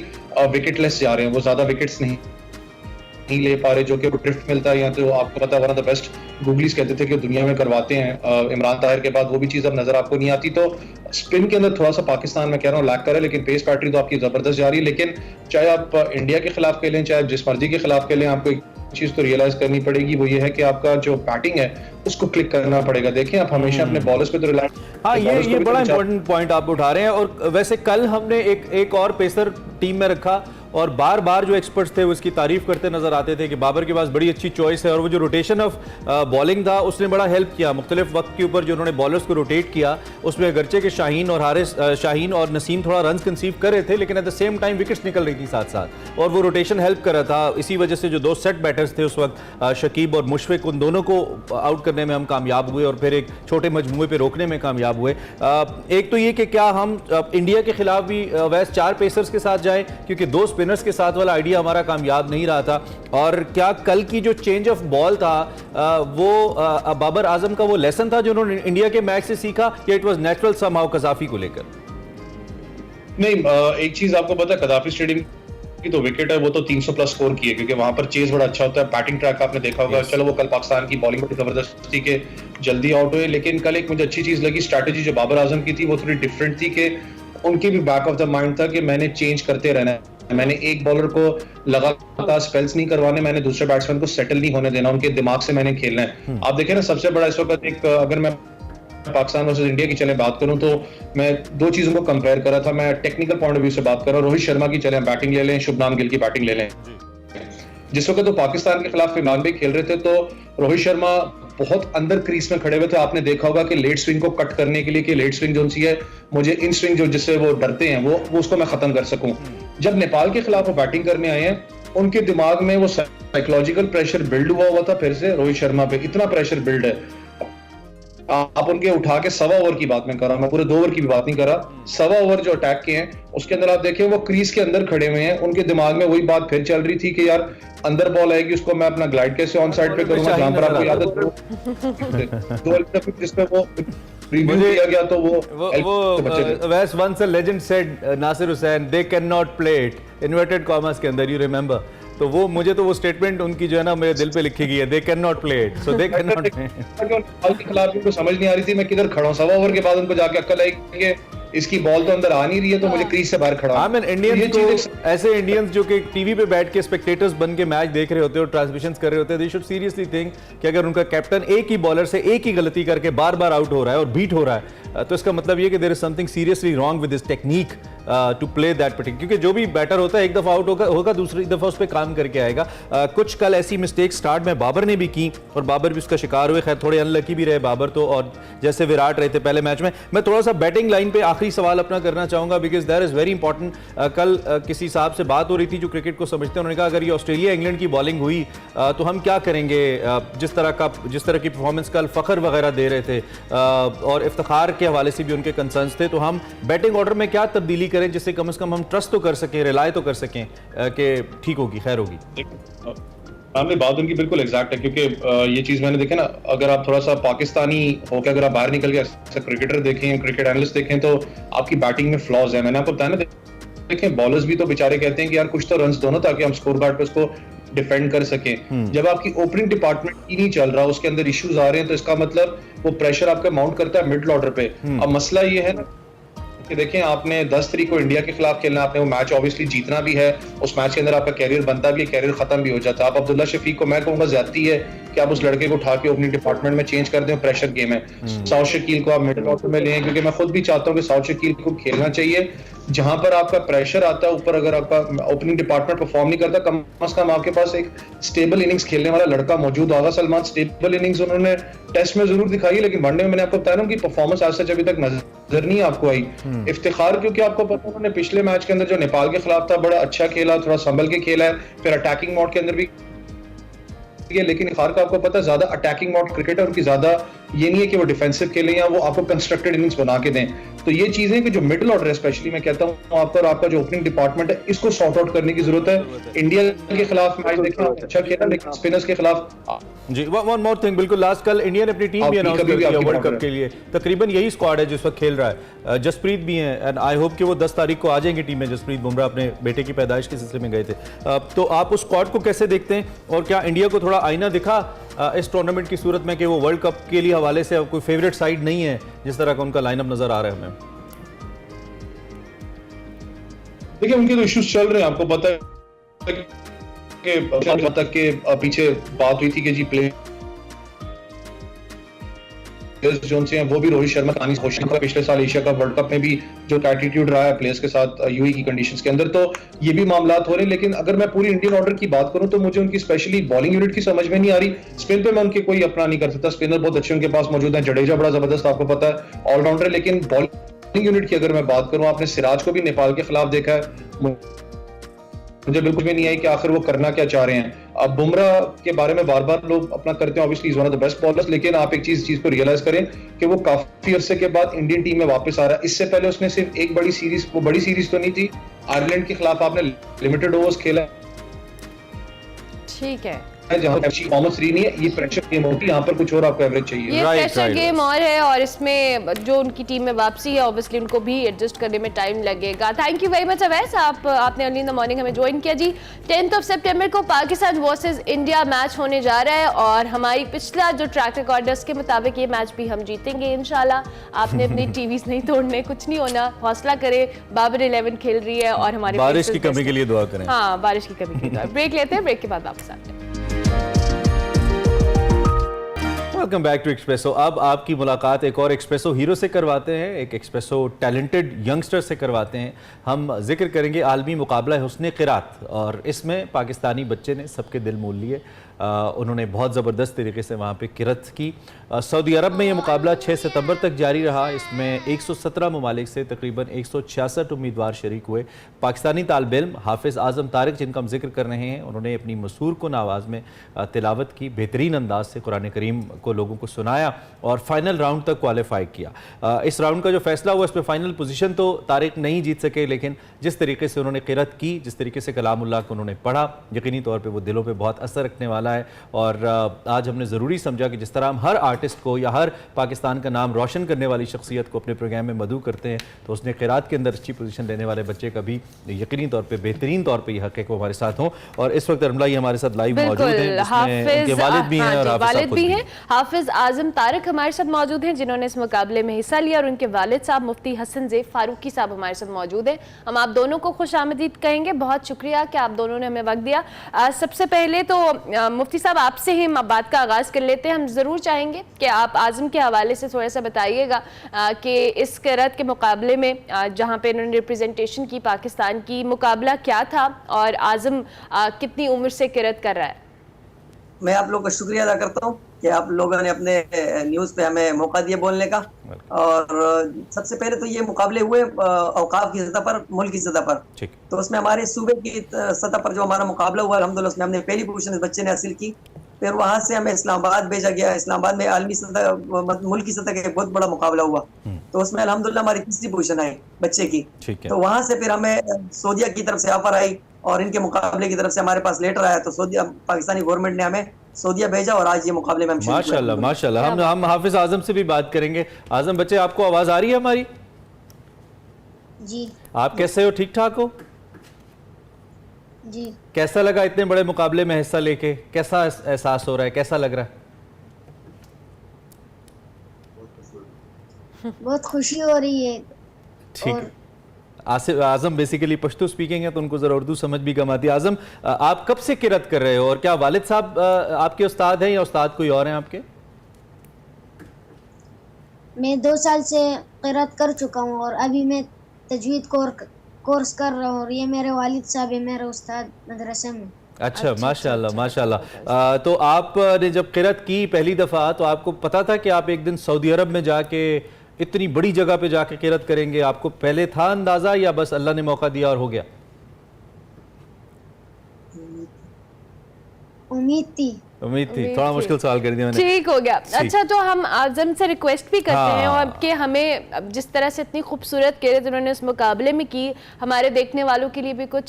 [SPEAKER 3] विकेटलेस जा रहे हैं, वो ज्यादा विकेट्स नहीं ले पा रहे, जो कि ड्रिफ्ट मिलता है। या तो आपको पता है one of the best googlies कहते थे कि दुनिया में करवाते हैं इमरान ताहिर के बाद, वो भी चीज अब नजर आपको नहीं आती। तो स्पिन के अंदर थोड़ा सा पाकिस्तान में कह रहा हूँ लैक करे, लेकिन पेस बैटरी तो आपकी जबरदस्त जा रही है। लेकिन चाहे आप इंडिया के खिलाफ खेलें, चाहे जिस मर्जी के खिलाफ खेलें, आपको एक चीज तो रियलाइज करनी पड़ेगी, वो ये है कि आपका जो बैटिंग है उसको क्लिक करना पड़ेगा। देखिए आप हमेशा अपने बॉलर्स पे तो रिलाय।
[SPEAKER 1] हाँ, ये बड़ा इंपॉर्टेंट पॉइंट आप उठा रहे हैं। और वैसे कल हमने एक और पेसर टीम में रखा और बार बार जो एक्सपर्ट्स थे वो इसकी तारीफ करते नजर आते थे कि बाबर के पास बड़ी अच्छी चॉइस है, और वो जो रोटेशन ऑफ बॉलिंग था उसने बड़ा हेल्प किया। मुख्तलिफ वक्त के ऊपर जो उन्होंने बॉलर्स को रोटेट किया, उसमें अगरचे के शाहीन और नसीम थोड़ा रन कंसीव कर रहे थे, लेकिन at the same time wickets निकल रही थी साथ साथ, और वो रोटेशन हेल्प कर रहा था। इसी वजह से जो दो सेट बैटर्स थे उस वक्त, शकीब और मुशफिक, उन दोनों को आउट करने में हम कामयाब हुए और फिर एक छोटे मजमूए पे रोकने में कामयाब हुए। एक तो ये कि क्या हम इंडिया के खिलाफ भी वैसे 4 पेसर्स के साथ जाएं, क्योंकि 2 स्पिनर्स के साथ वाला आइडिया हमारा कामयाब नहीं रहा था। और क्या कल की जो चेंज ऑफ बॉल था वो बाबर आजम का वो लेसन था जो उन्होंने इंडिया के मैच से सीखा, या it was natural somehow Gaddafi को लेकर?
[SPEAKER 3] नहीं, एक चीज आपको पता है, कज़ाफी स्टेडियम की तो विकेट है वो तो 300 प्लस स्कोर की है, क्योंकि वहां पर चेज बड़ा अच्छा होता है। बैटिंग ट्रैक आपने देखा होगा। चलो वो कल पाकिस्तान की बॉलिंग बड़ी जबरदस्त थी कि जल्दी आउट हुए, लेकिन कल एक मुझे अच्छी चीज लगी, स्ट्रैटेजी जो बाबर आजम की थी वो थोड़ी डिफरेंट थी कि उनके भी बैक ऑफ द माइंड था कि मैंने चेंज करते रहना है, मैंने एक बॉलर को लगातार स्पेल्स नहीं करवाने, मैंने दूसरे बैट्समैन को सेटल नहीं होने देना, उनके दिमाग से मैंने खेलना है। आप देखें ना, सबसे बड़ा इस वक्त एक, अगर मैं पाकिस्तान वर्सेस इंडिया की चले बात करूं तो मैं 2 चीजों को कंपेयर कर रहा था। मैं टेक्निकल पॉइंट ऑफ व्यू से बात कर रहा हूं, रोहित शर्मा की चले बैटिंग ले लें, शुभनाम गिल की बैटिंग ले लें। जिस वक्त तो पाकिस्तान के खिलाफ इमरान भाई खेल रहे थे तो रोहित शर्मा बहुत अंदर क्रीज में खड़े हुए थे। आपने देखा होगा कि लेट स्विंग को कट करने के लिए कि लेट स्विंग जो सी है, मुझे इन स्विंग जो जिससे वो डरते हैं वो उसको मैं खत्म कर सकूं। जब नेपाल के खिलाफ वो बैटिंग करने आए हैं, उनके दिमाग में वो साइकोलॉजिकल प्रेशर बिल्ड हुआ था फिर से रोहित शर्मा पे, इतना प्रेशर बिल्ड है। आप उनके उठा के 1.25 ओवर की बात मैं कर रहा हूं, मैं पूरे 2 ओवर की भी बात नहीं कर रहा। 1.25 ओवर जो अटैक के हैं उसके अंदर आप देखें वो क्रीज के अंदर खड़े हुए हैं, उनके दिमाग में वही बात फिर चल रही थी कि यार अंदर बॉल आएगी उसको मैं अपना ग्लाइड कैसे ऑन साइड पे करूंगा, जहां पर आपको याद है जिसमें वो रिव्यू किया गया तो वो
[SPEAKER 1] was once a legend said Nasser Hussain, they can not play it, inverted commas के अंदर, यू रिमेंबर? तो वो मुझे तो वो स्टेटमेंट उनकी जो है ना मेरे दिल पे लिखी गई है, दे can not play it, so they can not.
[SPEAKER 3] Ball के खिलाफ उनको समझ नहीं आ रही थी मैं किधर खड़ा हूं। 1.25 ओवर के बाद उनको जाके अक्ल आई कि इसकी बॉल तो अंदर आ नहीं रही है, तो मुझे क्रीज से बाहर खड़ा हूं।
[SPEAKER 1] इंडियंस ऐसे इंडियंस जो कि टीवी पे बैठ के स्पेक्टेटर्स बन के मैच देख रहे होते हैं और ट्रांसमिशंस कर रहे होते हैं, दे शुड सीरियसली थिंक कि अगर उनका कैप्टन एक ही बॉलर से एक ही गलती करके बार बार आउट हो रहा है और बीट हो रहा है, तो इसका मतलब ये कि there is something seriously wrong with his technique to play that particular, क्योंकि जो भी बैटर होता है एक दफ़ा आउट होगा दूसरी दफ़ा उस पर काम करके आएगा। कुछ कल ऐसी मिस्टेक स्टार्ट में बाबर ने भी की और बाबर भी उसका शिकार हुए। खैर थोड़े अनलकी भी रहे बाबर तो, और जैसे विराट रहे थे पहले मैच में। मैं थोड़ा सा बैटिंग लाइन पे आखिरी सवाल अपना करना चाहूँगा, because that is very important. कल किसी साहब से बात हो रही थी जो क्रिकेट को समझते हैं, उन्होंने कहा अगर ये ऑस्ट्रेलिया इंग्लैंड की बॉलिंग हुई तो हम क्या करेंगे, जिस तरह की परफॉर्मेंस कल फ़खर वगैरह दे रहे थे और इफ्तिखार के हवाले से भी उनके कंसर्न्स थे, तो हम बैटिंग ऑर्डर में क्या तब्दीली करें जिससे कम से कम हम ट्रस्ट तो कर सकें, रिलाय तो कर सकें कि ठीक होगी, खैर होगी।
[SPEAKER 3] आपने बात उनकी बिल्कुल एग्जैक्ट है, क्योंकि ये चीज मैंने देखा ना, अगर आप थोड़ा सा पाकिस्तानी होकर अगर आप बाहर निकल के क्रिकेटर देखें, क्रिकेट एनालिस्ट देखें, तो आपकी बैटिंग में फ्लॉज है। मैंने आपको बताया ना, देखें बॉलर्स भी तो बेचारे कहते हैं कि यार कुछ तो रन्स दो ना ताकि हम स्कोर कार्ड पे उसको डिफेंड कर सकें। जब आपकी ओपनिंग डिपार्टमेंट ही नहीं चल रहा, उसके अंदर इश्यूज आ रहे हैं, तो इसका मतलब वो प्रेशर आपका माउंट करता है मिडिल ऑर्डर पे। अब मसला ये है ना कि देखें, आपने 10 तारीख को इंडिया के खिलाफ खेलना, आपने वो मैच ऑब्वियसली जीतना भी है, उस मैच के अंदर आपका कैरियर बनता भी है, कैरियर खत्म भी हो जाता है। आप अब्दुल्ला शफीक को मैं कहूंगा ज्यादती है कि आप उस लड़के को उठा के ओपनिंग डिपार्टमेंट में चेंज कर दें, प्रेशर गेम है। साउथ शकील को आप मिडिल ऑर्डर में लें, क्योंकि मैं खुद भी चाहता हूं कि साउथ शकील को खेलना चाहिए जहां पर आपका प्रेशर आता है ऊपर। अगर आपका ओपनिंग डिपार्टमेंट परफॉर्म नहीं करता, कम से कम आपके पास एक स्टेबल इनिंग्स खेलने वाला लड़का मौजूद होगा। सलमान स्टेबल इनिंग्स उन्होंने टेस्ट में जरूर दिखाई, लेकिन वनडे में मैंने आपको बताया ना कि परफॉर्मेंस आज तक अभी तक नजर नहीं आपको आई। इफ्तिखार, क्योंकि आपको पता है उन्होंने पिछले मैच के अंदर जो नेपाल के खिलाफ था बड़ा अच्छा खेला, थोड़ा संभल के खेला है, फिर अटैकिंग मोड के अंदर भी, लेकिन इफ्तिखार का आपको पता है ज्यादा अटैकिंग मोड क्रिकेट है, उनकी ज्यादा ये नहीं है कि वो डिफेंसिव खेलें या वो आपको कंस्ट्रक्टेड इनिंग्स बना के दें। तो ये चीजें कि जो मिडिल ऑर्डर है, स्पेशली मैं कहता हूं आपका और आपका जो ओपनिंग डिपार्टमेंट है, इसको सॉर्ट आउट करने की जरूरत है। इंडिया के खिलाफ मैच देखा अच्छा खेला, लेकिन स्पिनर्स के खिलाफ
[SPEAKER 1] जी। वन मोर थिंग, बिल्कुल लास्ट, कल इंडिया ने अपनी टीम भी अनाउंस कर दिया वर्ल्ड कप के लिए। तकरीबन यही स्क्वाड है जिस वक्त खेल रहा है। जसप्रीत भी हैं एंड आई होप कि वो 10 तारीख को आ जाएंगे टीम में। जसप्रीत बुमराह अपने बेटे की पैदाइश के सिलसिले में गए थे। तो आप उस स्क्वाड को कैसे देखते हैं और क्या इंडिया को थोड़ा आईना दिखा इस टूर्नामेंट की सूरत में कि वो वर्ल्ड कप के लिए हवाले से कोई फेवरेट साइड नहीं है जिस तरह का उनका लाइनअप नजर आ रहा है हमें?
[SPEAKER 3] देखिए, उनके तो इश्यूज चल रहे हैं, आपको पता है कि तक के पीछे बात हुई थी कि जी प्ले जो हैं वो भी रोहित शर्मा कहानी कोशिश कर, पिछले साल एशिया कप वर्ल्ड कप में भी जो एटीट्यूड रहा है प्लेयर्स के साथ यूएई की कंडीशंस के अंदर, तो ये भी मामलात हो रहे हैं। लेकिन अगर मैं पूरी इंडियन ऑर्डर की बात करूं तो मुझे उनकी स्पेशली बॉलिंग यूनिट की समझ में नहीं आ रही। स्पिन पे मैं उनके कोई अपना नहीं कर सकता, स्पिनर बहुत अच्छे उनके पास मौजूद है, जडेजा बड़ा जबरदस्त आपको पता है ऑलराउंडर। लेकिन बॉलिंग यूनिट की अगर मैं बात करूं, आपने सिराज को भी नेपाल के खिलाफ देखा है, मुझे बिल्कुल भी नहीं आई कि आखिर वो करना क्या चाह रहे हैं। अब बुमराह के बारे में बार बार लोग अपना करते हैं, obviously is one of the best bowlers, लेकिन आप एक चीज को रियलाइज करें कि वो काफी अरसे के बाद इंडियन टीम में वापस आ रहा है। इससे पहले उसने सिर्फ एक बड़ी सीरीज, वो बड़ी सीरीज तो नहीं थी, आयरलैंड के खिलाफ आपने लिमिटेड ओवर्स खेला,
[SPEAKER 2] ठीक है,
[SPEAKER 3] जहां अच्छी परफॉर्मेंस रही नहीं है। ये प्रेशर गेम होती है, यहाँ पर कुछ और आपको एवरेज चाहिए।
[SPEAKER 2] ये प्रेशर गेम और है, और इसमें जो उनकी टीम में वापसी है ऑब्वियसली उनको भी एडजस्ट करने में टाइम लगेगा। Thank you very much Awais, आपने अर्ली इन द मॉर्निंग हमें ज्वाइन किया जी। 10 सितंबर को पाकिस्तान वर्सेस इंडिया मैच होने जा रहा है और हमारी पिछला जो ट्रैक रिकॉर्ड है उसके मुताबिक ये मैच भी हम जीतेंगे इंशाल्लाह। आपने अपनी टीवीज नहीं तोड़ने, कुछ नहीं होना, हौसला करे। बाबर 11 खेल रही है और हमारे
[SPEAKER 1] बारिश की कमी के लिए दुआ करें।
[SPEAKER 2] हाँ, बारिश की कमी की दुआ। ब्रेक लेते हैं, ब्रेक के बाद वापस आते हैं।
[SPEAKER 1] Welcome back to Expresso. अब आपकी मुलाकात एक और एक्सप्रेसो हीरो से करवाते हैं, एक एक्सप्रेसो टैलेंटेड यंगस्टर से करवाते हैं। हम जिक्र करेंगे आलमी मुकाबला हुस्न क़िरात, और इसमें पाकिस्तानी बच्चे ने सबके दिल मोल लिए। उन्होंने बहुत ज़बरदस्त तरीके से वहाँ पे किरत की। सऊदी अरब में ये मुकाबला 6 सितंबर तक जारी रहा। इसमें 117 ममालिक से तकरीबन 166 उम्मीदवार शरीक हुए। पाकिस्तानी तालिब इल्म हाफिज़ आज़म तारिक, जिनका हम जिक्र कर रहे हैं, उन्होंने अपनी मसूर कुन आवाज़ में तिलावत की, बेहतरीन अंदाज से कुरान करीम को लोगों को सुनाया और फाइनल राउंड तक क्वालिफाई किया। इस राउंड का जो फैसला हुआ, इसमें फाइनल पोजीशन तो तारिक नहीं जीत सके, लेकिन जिस तरीके से उन्होंने किरत की, जिस तरीके से कलामुल्लाह को उन्होंने पढ़ा, यकीनी तौर पर वो दिलों पर बहुत असर रखने वाला है। और आज हमने ज़रूरी समझा कि जिस तरह हम हर आर्टिस्ट को या हर पाकिस्तान का नाम रोशन करने वाली शख्सियत को अपने प्रोग्राम में मदऊ करते हैं, तो उसने क़िरात के अंदर अच्छी पोजीशन लेने वाले बच्चे का भी यकीनी तौर पे बेहतरीन तौर पे यह हक है कि वो हमारे साथ हों। और इस वक्त रमला हमारे साथ लाइव मौजूद हैं, उनके वालिद भी हैं और वालिद भी हैं।
[SPEAKER 2] हाफिज आजम तारिक हमारे साथ मौजूद हैं, जिन्होंने इस मुकाबले में हिस्सा लिया, और उनके वालिद साहब मुफ्ती हसन ज़ेब फारूकी साहब हमारे साथ मौजूद हैं। हम आप दोनों को खुश आमदीद कहेंगे, बहुत शुक्रिया कि आप दोनों ने हमें वक्त दिया। सबसे पहले तो मुफ्ती साहब आपसे ही हम बात का आगाज़ कर लेते हैं। हम ज़रूर चाहेंगे कि आप आज़म के हवाले से थोड़ा सा बताइएगा कि इस क़िरात के मुकाबले में जहाँ पे इन्होंने रिप्रेजेंटेशन की पाकिस्तान की, मुकाबला क्या था और आज़म कितनी उम्र से क़िरात कर रहा है?
[SPEAKER 4] मैं आप लोगों का शुक्रिया अदा करता हूँ कि आप लोगों ने अपने न्यूज़ पे हमें मौका दिया बोलने का। और सबसे पहले तो ये मुकाबले हुए औकाफ की सतह पर, मुल्क की सतह पर, तो उसमें हमारे सूबे की सतह पर जो हमारा मुकाबला हुआ अल्हम्दुलिल्लाह उसमें हमने पहली पोजीशन इस बच्चे ने हासिल की। फिर वहाँ से हमें इस्लामाबाद भेजा गया। इस्लामाबाद में आलमी सतह, मुल्क की सतह का एक बहुत बड़ा मुकाबला हुआ, तो उसमें अल्हम्दुलिल्लाह हमारी तीसरी पोजीशन आई बच्चे की। तो वहाँ से फिर हमें सऊदीया की तरफ से ऑफर आई और इनके मुकाबले की तरफ से हमारे पास लेटर आया, तो सऊदीया पाकिस्तानी गवर्नमेंट ने हमें सऊदीया भेजा और आज ये मुकाबले में हम
[SPEAKER 1] माशाल्लाह माशाल्लाह। हम हाफिज आजम से भी बात करेंगे। आजम बच्चे, आपको आवाज आ रही है हमारी?
[SPEAKER 5] जी।
[SPEAKER 1] आप कैसे हो? ठीक ठाक हो?
[SPEAKER 5] जी।
[SPEAKER 1] कैसा लगा इतने बड़े मुकाबले में हिस्सा लेके? कैसा एहसास हो रहा है, कैसा लग रहा है?
[SPEAKER 5] बहुत खुशी हो रही है।
[SPEAKER 1] ठीक है। आजम बेसिकली पश्तो स्पीकिंग है तो उनको ज़रा उर्दू समझ भी कम आती है। आजम, आप कब से क़िरात कर रहे हो और क्या वालिद साहब आपके उस्ताद हैं या उस्ताद कोई और हैं आपके?
[SPEAKER 5] मैं 2 साल से क़िरात कर चुका हूँ और अभी मैं तजवीद कोर्स कर रहा हूँ और ये मेरे वालिद साहब है, मेरे उस्ताद मदरसे में।
[SPEAKER 1] अच्छा माशाल्लाह माशाल्लाह। तो आपने जब क़िरात की पहली दफ़ा तो आपको पता था कि आप एक दिन सऊदी अरब में जाके इतनी बड़ी जगह पे जाके क़िरात करेंगे? आपको पहले था अंदाज़ा या बस अल्लाह ने मौका दिया और हो गया?
[SPEAKER 5] उम्मीद थी।
[SPEAKER 1] थोड़ा मुश्किल सवाल कर दिया मैंने।
[SPEAKER 2] ठीक हो गया। अच्छा, तो हम आज़म से रिक्वेस्ट भी करते हैं और कि हमें जिस तरह से इतनी खूबसूरत क़िरात उन्होंने इस मुकाबले में की, हमारे देखने वालों के लिए भी कुछ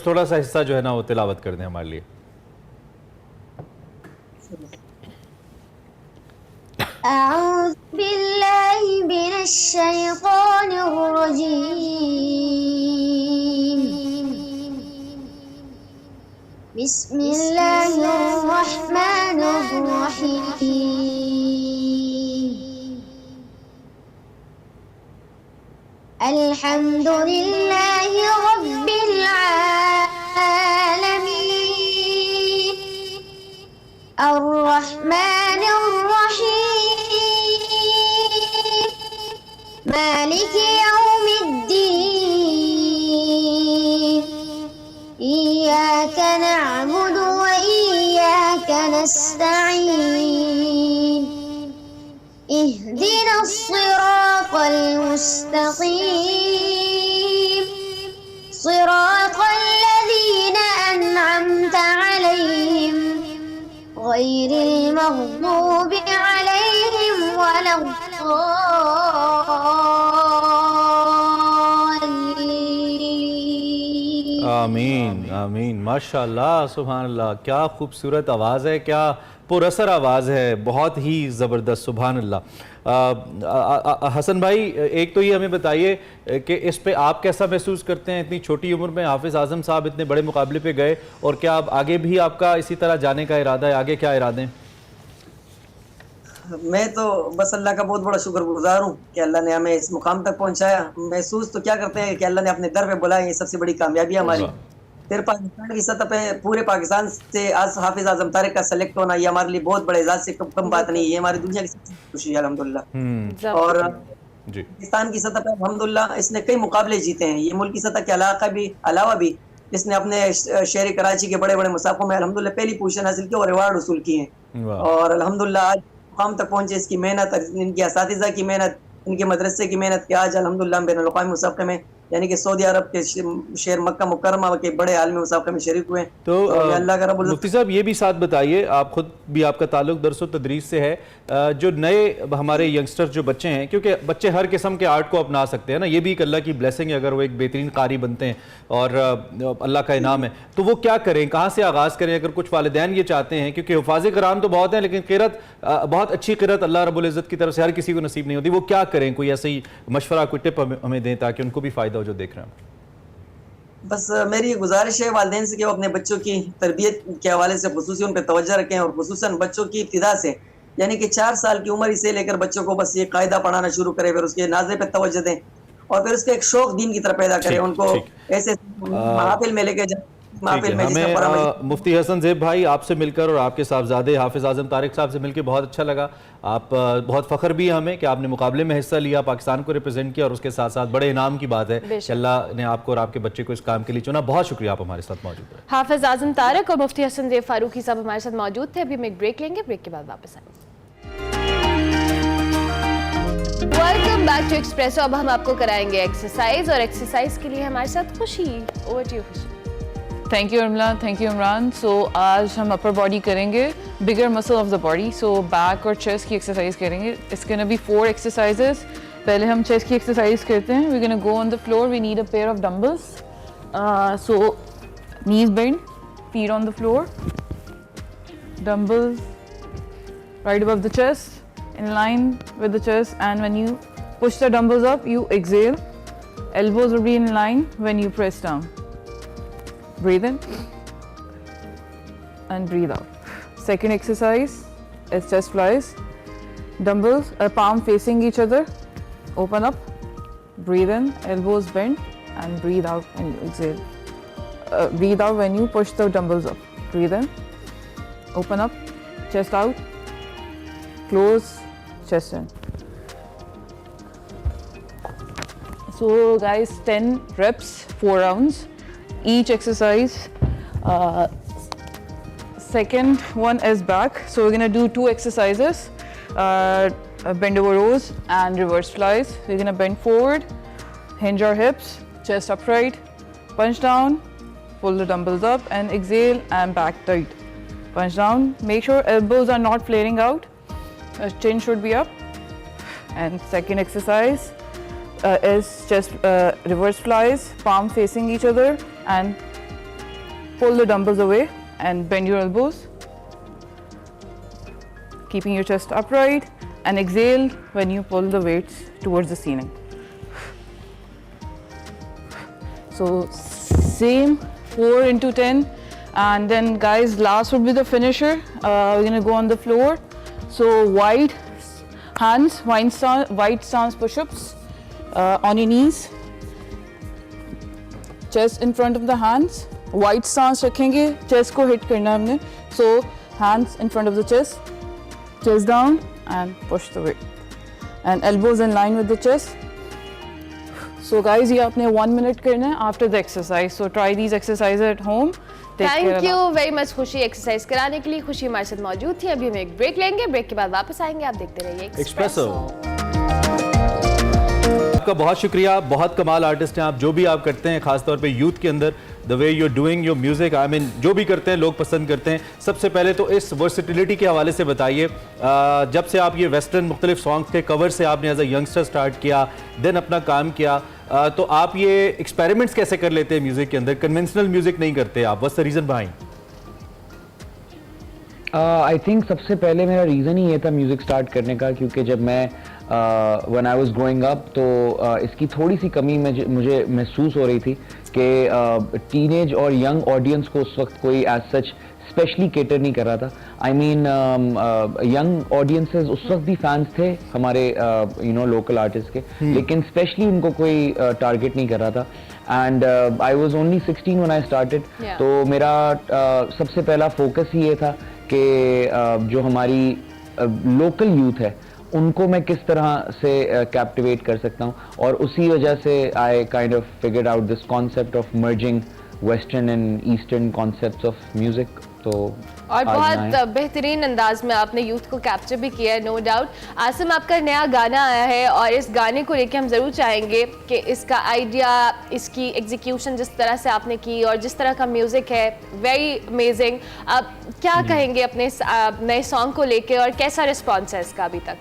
[SPEAKER 1] थोड़ा सा हिस्सा जो है ना वो तिलावत कर दें हमारे लिए।
[SPEAKER 5] अऊज़ु बिल्लाहि मिनश शैतानिर रजीम। बिस्मिल्लाहिर रहमानिर रहीम। अल्हम्दुलिल्लाहि रब्बिल आलमीन अर्रहमानिर मालिक यौमिद्दीन इय्याका नअबुदु व इय्याका नस्तईन इहदिनस सिरातल मुस्तकीम सिरातल लज़ीना अनअमता अलैहिम गैरिल मग़दूबि अलैहिम
[SPEAKER 1] आमीन आमीन। माशाल्लाह सुभान अल्लाह, क्या खूबसूरत आवाज़ है, क्या पुरअसर आवाज़ है, बहुत ही ज़बरदस्त सुभान अल्लाह। हसन भाई, एक तो ये हमें बताइए कि इस पे आप कैसा महसूस करते हैं? इतनी छोटी उम्र में हाफिज़ आज़म साहब इतने बड़े मुकाबले पे गए और क्या आप आगे भी आपका इसी तरह जाने का इरादा है? आगे क्या इरादे हैं?
[SPEAKER 4] मैं तो बस अल्लाह का बहुत बड़ा शुक्रगुजार हूँ कि अल्लाह ने हमें इस मुकाम तक पहुँचाया। महसूस तो क्या करते हैं कि अल्लाह ने अपने दर पे बुलाया, ये सबसे बड़ी कामयाबी है हमारी। फिर पाकिस्तान की सतह पे पूरे पाकिस्तान से आज हाफिज आजम तारिक का सेलेक्ट होना, ये हमारे लिए बहुत बड़े एजाज से कम बात नहीं है। ये हमारी दुनिया की सबसे खुशी है अल्हम्दुलिल्लाह। और पाकिस्तान की सतह पे अल्हम्दुलिल्लाह इसने कई मुकाबले जीते हैं। ये मुल्क की सतह के अलावा भी इसने अपने शहर कराची के बड़े बड़े मुसाफों में अल्हम्दुलिल्लाह पहली पोजीशन हासिल की और अवार्ड वसूल किए हैं। और अल्हम्दुलिल्लाह आज मुकाम तक पहुंचे, इसकी मेहनत, इनके असातिज़ा की मेहनत, इनके मदरसे की मेहनत के आज अल्हम्दुलिल्लाह हम बैनुल-अक़वामी मुसाफ़े में यानी कि सऊदी अरब के शहर मक्का मुकर्रमा के बड़े आलमी मुसाफ़े में शरीक हुए।
[SPEAKER 1] तो अल्लाह का रब्बुल मुफ्ती साहब ये भी साथ बताइए, आप खुद भी आपका ताल्लुक दर्स व तदरीस से है, जो नए हमारे यंगस्टर्स जो बच्चे हैं, क्योंकि बच्चे हर किस्म के आर्ट को अपना सकते हैं ना, ये भी एक अल्लाह की ब्लेसिंग है अगर वो एक बेहतरीन कारी बनते हैं और अल्लाह का इनाम है, तो वो क्या करें, कहाँ से आगाज़ करें? अगर कुछ वालिदैन ये चाहते हैं, क्योंकि हुफ़ाज़ कुरान तो बहुत हैं लेकिन क़िरात बहुत अच्छी क़िरात अल्लाह रब्बुल इज़्ज़त की तरफ से हर किसी को नसीब नहीं होती, वो क्या करें? कोई ऐसे ही मशवरा, कोई टिप हमें दें ताकि उनको भी फ़ायदा हो जो देख रहे हैं।
[SPEAKER 4] बस मेरी गुजारिश है वालिदैन से कि वो अपने बच्चों की तरबियत के हवाले से खुसूसी उन पर तवज्जो रखें और खुसूसन बच्चों की इब्तिदा से यानी कि 4 साल की उम्र से लेकर बच्चों को बस ये कायदा पढ़ाना शुरू करें, फिर उसके नाज़े पे तवज्जो दें और फिर उसके एक शौक दीन की तरफ पैदा करें, उनको ऐसे महफिल में लेके जाए महफिल में जिसमें
[SPEAKER 1] हमें मुफ्ती हसन ज़ेब भाई आपसे मिलकर और आपके साहबजादे हाफिज़ आज़म तारिक साहब से मिलकर बहुत अच्छा लगा। आप बहुत फ़ख्र भी है हमें कि आपने मुकाबले में हिस्सा लिया, पाकिस्तान को रिप्रेजेंट किया और उसके साथ साथ बड़े इनाम की बात है कि अल्लाह ने आपको और आपके बच्चे को इस काम के लिए चुना। बहुत शुक्रिया, आप हमारे साथ मौजूद रहे।
[SPEAKER 2] हाफिज़ आज़म तारिक और मुफ्ती हसन ज़ेब फारूकी साहब हमारे साथ मौजूद थे। अभी हम एक ब्रेक लेंगे, ब्रेक के बाद वापस आएंगे। Welcome back to Expresso. अब हम आपको कराएंगे एक्सरसाइज और एक्सरसाइज के लिए हमारे साथ Khushi. Over to you Khushi.
[SPEAKER 6] Thank you Amla, thank you Imran. So आज हम अपर बॉडी करेंगे, bigger muscle of the body. So back और चेस्ट की एक्सरसाइज करेंगे। It's gonna be 4 exercises. पहले हम चेस्ट की एक्सरसाइज करते हैं। We gonna go on the floor. We need a pair of dumbbells. So knees bend, feet on the floor, dumbbells right above the chest, in line with the chest, and when you push the dumbbells up, you exhale. Elbows will be in line when you press down. Breathe in and breathe out. Second exercise is chest flies. Dumbbells, palm facing each other. Open up, breathe in, elbows bend, and breathe out when you exhale. Breathe out when you push the dumbbells up. Breathe in, open up, chest out. Close, chest in. So guys, 10 reps, 4 rounds, each exercise. Second one is back. So we're gonna do 2 exercises, bend over rows and reverse flies. We're gonna bend forward, hinge our hips, chest upright, punch down, pull the dumbbells up and exhale and back tight. Punch down, make sure elbows are not flaring out. Chin should be up. And second exercise is just reverse flies, palm facing each other, and pull the dumbbells away and bend your elbows, keeping your chest upright, and exhale when you pull the weights towards the ceiling. So same 4 into 10, and then guys, last would be the finisher. We're gonna go on the floor. So wide hands, wide stance push-ups on your knees, chest in front of the hands. Wide stance रखेंगे, chest को hit करना है हमने. So hands in front of the chest, chest down and push the weight. And elbows in line with the chest. So guys, ये आपने 1 minute करना है after the exercise. So try these exercises at home.
[SPEAKER 2] Thank you very much खुशी exercise कराने के लिए। खुशी हमारे साथ मौजूद थी। अभी हम एक ब्रेक लेंगे, ब्रेक के बाद वापस आएंगे। आप देखते रहिए एक्सप्रेसो।
[SPEAKER 1] आपका बहुत शुक्रिया, बहुत कमाल आर्टिस्ट हैं आप। जो भी आप करते हैं, खासतौर पे यूथ के अंदर, the way you doing your music, I mean जो भी करते हैं लोग पसंद करते हैं। सबसे पहले तो इस वर्सिटिलिटी के हवाले से बताइए, जब से आप ये वेस्टर्न मुख्तलिफ सॉन्ग्स के कवर से आपने एज अ यंगस्टर स्टार्ट किया, देन अपना काम किया, तो आप ये एक्सपेरिमेंट्स कैसे कर लेते हैं म्यूजिक के अंदर? कन्वेंशनल म्यूजिक नहीं करते आप, what's the reason behind?
[SPEAKER 7] I think सबसे पहले मेरा रीज़न ही ये था म्यूज़िक स्टार्ट करने का, क्योंकि जब मैं when I was growing up तो इसकी थोड़ी सी कमी मुझे महसूस हो रही थी कि टीनेज और यंग ऑडियंस को उस वक्त कोई एज सच स्पेशली केटर नहीं कर रहा था। आई मीन यंग ऑडियंसेस उस वक्त भी फैंस थे हमारे लोकल आर्टिस्ट के, लेकिन स्पेशली उनको कोई टारगेट नहीं कर रहा था। And I was only 16 when I started. तो मेरा सबसे पहला फोकस ही ये था कि जो हमारी लोकल यूथ है उनको मैं किस तरह से कैप्टिवेट कर सकता हूँ, और उसी वजह से I kind of figured out this concept of merging western and eastern concepts of music. तो
[SPEAKER 2] और बहुत बेहतरीन अंदाज में आपने यूथ को कैप्चर भी किया है, नो डाउट। आसिम, आपका नया गाना आया है और इस गाने को लेके हम ज़रूर चाहेंगे कि इसका आइडिया, इसकी एग्जीक्यूशन जिस तरह से आपने की और जिस तरह का म्यूज़िक है, वेरी अमेजिंग। आप क्या कहेंगे अपने नए सॉन्ग को लेके और कैसा रिस्पॉन्स है इसका अभी तक?